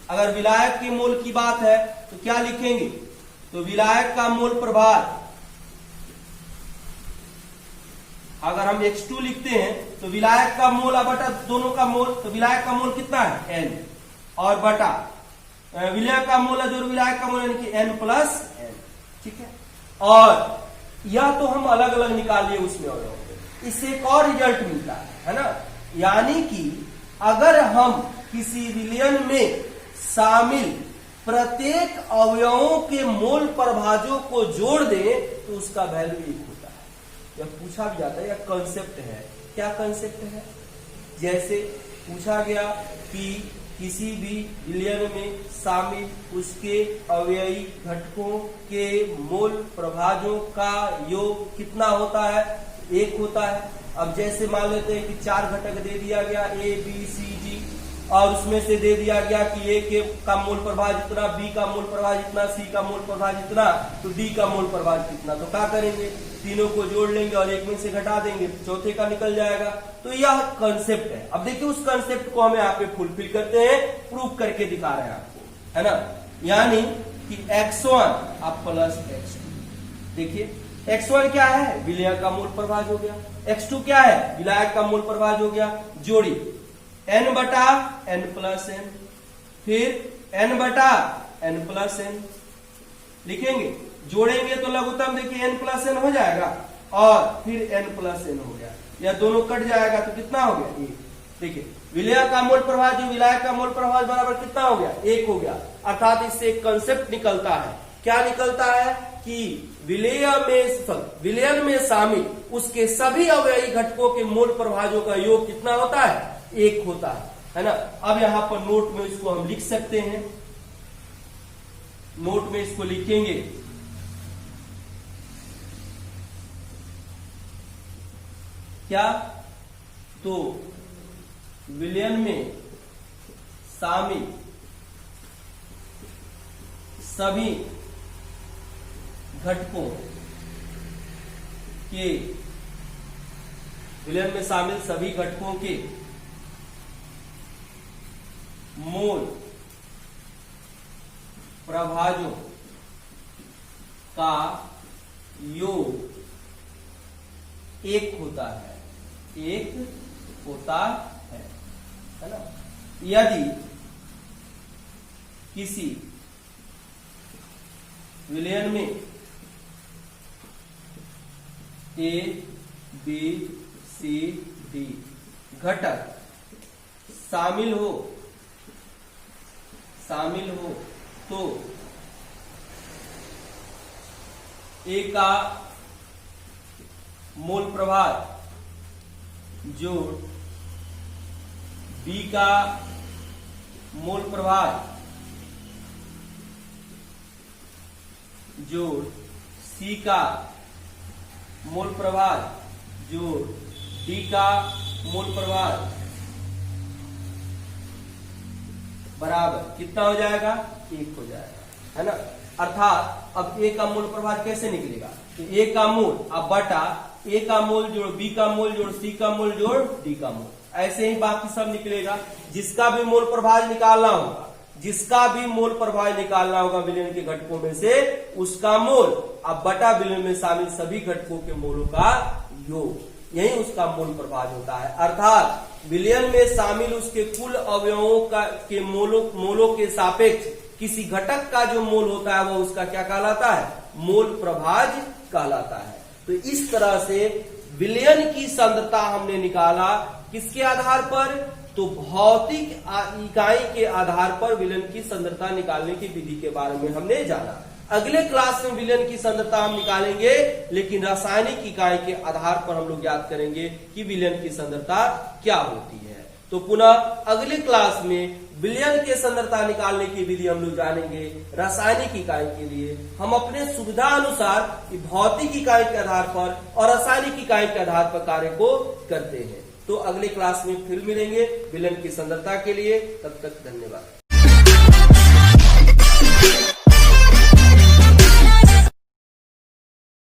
अगर विलायक के मोल की बात है तो क्या लिखेंगे, तो विलायक का मोल प्रभाव अगर हम X2 लिखते हैं तो विलायक का मोल बटा दोनों का मोल, तो विलायक का मोल कितना है N और बटा विलय का मोल है जो विलायक का मोल यानी कि N प्लस N, ठीक है। और यह तो हम अलग अलग निकाल लिए उसमें और इससे एक और रिजल्ट मिलता है ना, यानी कि अगर हम किसी विलयन में शामिल प्रत्येक अवयवों के मोल प्रभाजों को जोड़ दें तो उसका वैल्यू 1 होता है। यह पूछा भी जाता है, यह कंसेप्ट है। क्या कंसेप्ट है, जैसे पूछा गया कि किसी भी विलयन में शामिल उसके अवयवी घटकों के मोल प्रभाजों का योग कितना होता है, 1 होता है। अब जैसे मान लेते हैं कि 4 घटक दे दिया गया ए बी सी डी और उसमें से दे दिया गया कि ए के का मोल प्रभाव जितना, बी का मोल प्रभाव जितना, सी का मोल प्रभाव जितना, तो डी का मोल प्रभाव कितना। तो क्या करेंगे, तीनों को जोड़ लेंगे और एक में से घटा देंगे, चौथे का निकल जाएगा। तो यह कंसेप्ट है। अब देखिए उस कंसेप्ट को हम यहाँ पे फुलफिल करते हैं, प्रूव करके दिखा रहे हैं आपको, है ना। यानी कि x1 अब प्लस x2, देखिए x1 क्या है, विलय का मोल प्रभाव हो गया, x2 क्या है, विलायक का मोल प्रभाव हो गया, जोड़ी n बटा n प्लस n, फिर n बटा n प्लस n लिखेंगे, जोड़ेंगे तो लघुत्तम देखिए n प्लस n हो जाएगा और फिर n प्लस n हो गया, या दोनों कट जाएगा तो कितना हो गया 1। देखिए विलय का मोल प्रभाव जो विलायक का मोल प्रभाव बराबर कितना हो गया, 1 हो गया। अर्थात इससे एक कंसेप्ट निकलता है, क्या निकलता है कि विलयन में शामिल उसके सभी अवयवी घटकों के मोल प्रभाजों का योग कितना होता है, 1 होता है ना। अब यहां पर नोट में इसको हम लिख सकते हैं, नोट में इसको लिखेंगे, क्या, तो विलयन में शामिल सभी घटकों के, विलयन में शामिल सभी घटकों के मोल प्रभाजों का योग 1 होता है, 1 होता है ना। यदि किसी विलयन में ए बी सी डी घटक शामिल हो तो ए का मोल प्रभाव जोड़ बी का मोल प्रभाव जोड़ सी का मोल प्रभाव जोड़ डी का मोल प्रभाव बराबर कितना हो जाएगा, 1 हो जाएगा, है ना। अर्थात अब ए का मोल प्रभाव कैसे निकलेगा, तो ए का मोल अब बटा ए का मोल जोड़ बी का मोल जोड़ सी का मोल जोड़ डी का मोल, ऐसे ही बाकी सब निकलेगा। जिसका भी मोल प्रभाव निकालना होगा, जिसका भी मोल प्रभाव निकालना होगा विलयन के घटकों में से, उसका मोल अब बटा विलयन में शामिल सभी घटकों के मोलों का योग, यही उसका मोल प्रभाव होता है। अर्थात विलयन में शामिल उसके कुल अवयवों का के मोलों के सापेक्ष किसी घटक का जो मोल होता है वो उसका क्या कहलाता है, मोल प्रभाज कहलाता है। तो इस तरह से विलयन की सांद्रता हमने निकाला, किसके आधार पर, तो भौतिक इकाई के आधार पर विलयन की सांद्रता निकालने की विधि के बारे में हमने जाना। अगले क्लास में विलयन की सांद्रता हम निकालेंगे, लेकिन रासायनिक इकाई के आधार पर हम लोग याद करेंगे कि विलयन की सांद्रता क्या होती है। तो पुनः अगले क्लास में विलयन के सांद्रता निकालने की विधि हम लोग जानेंगे। रासायनिक इकाई के लिए हम अपने सुविधा अनुसार भौतिक इकाई के आधार पर और रासायनिक इकाई के आधार पर कार्य को करते हैं। तो अगले क्लास में फिर मिलेंगे विलयन की सांद्रता के लिए। तब तक धन्यवाद।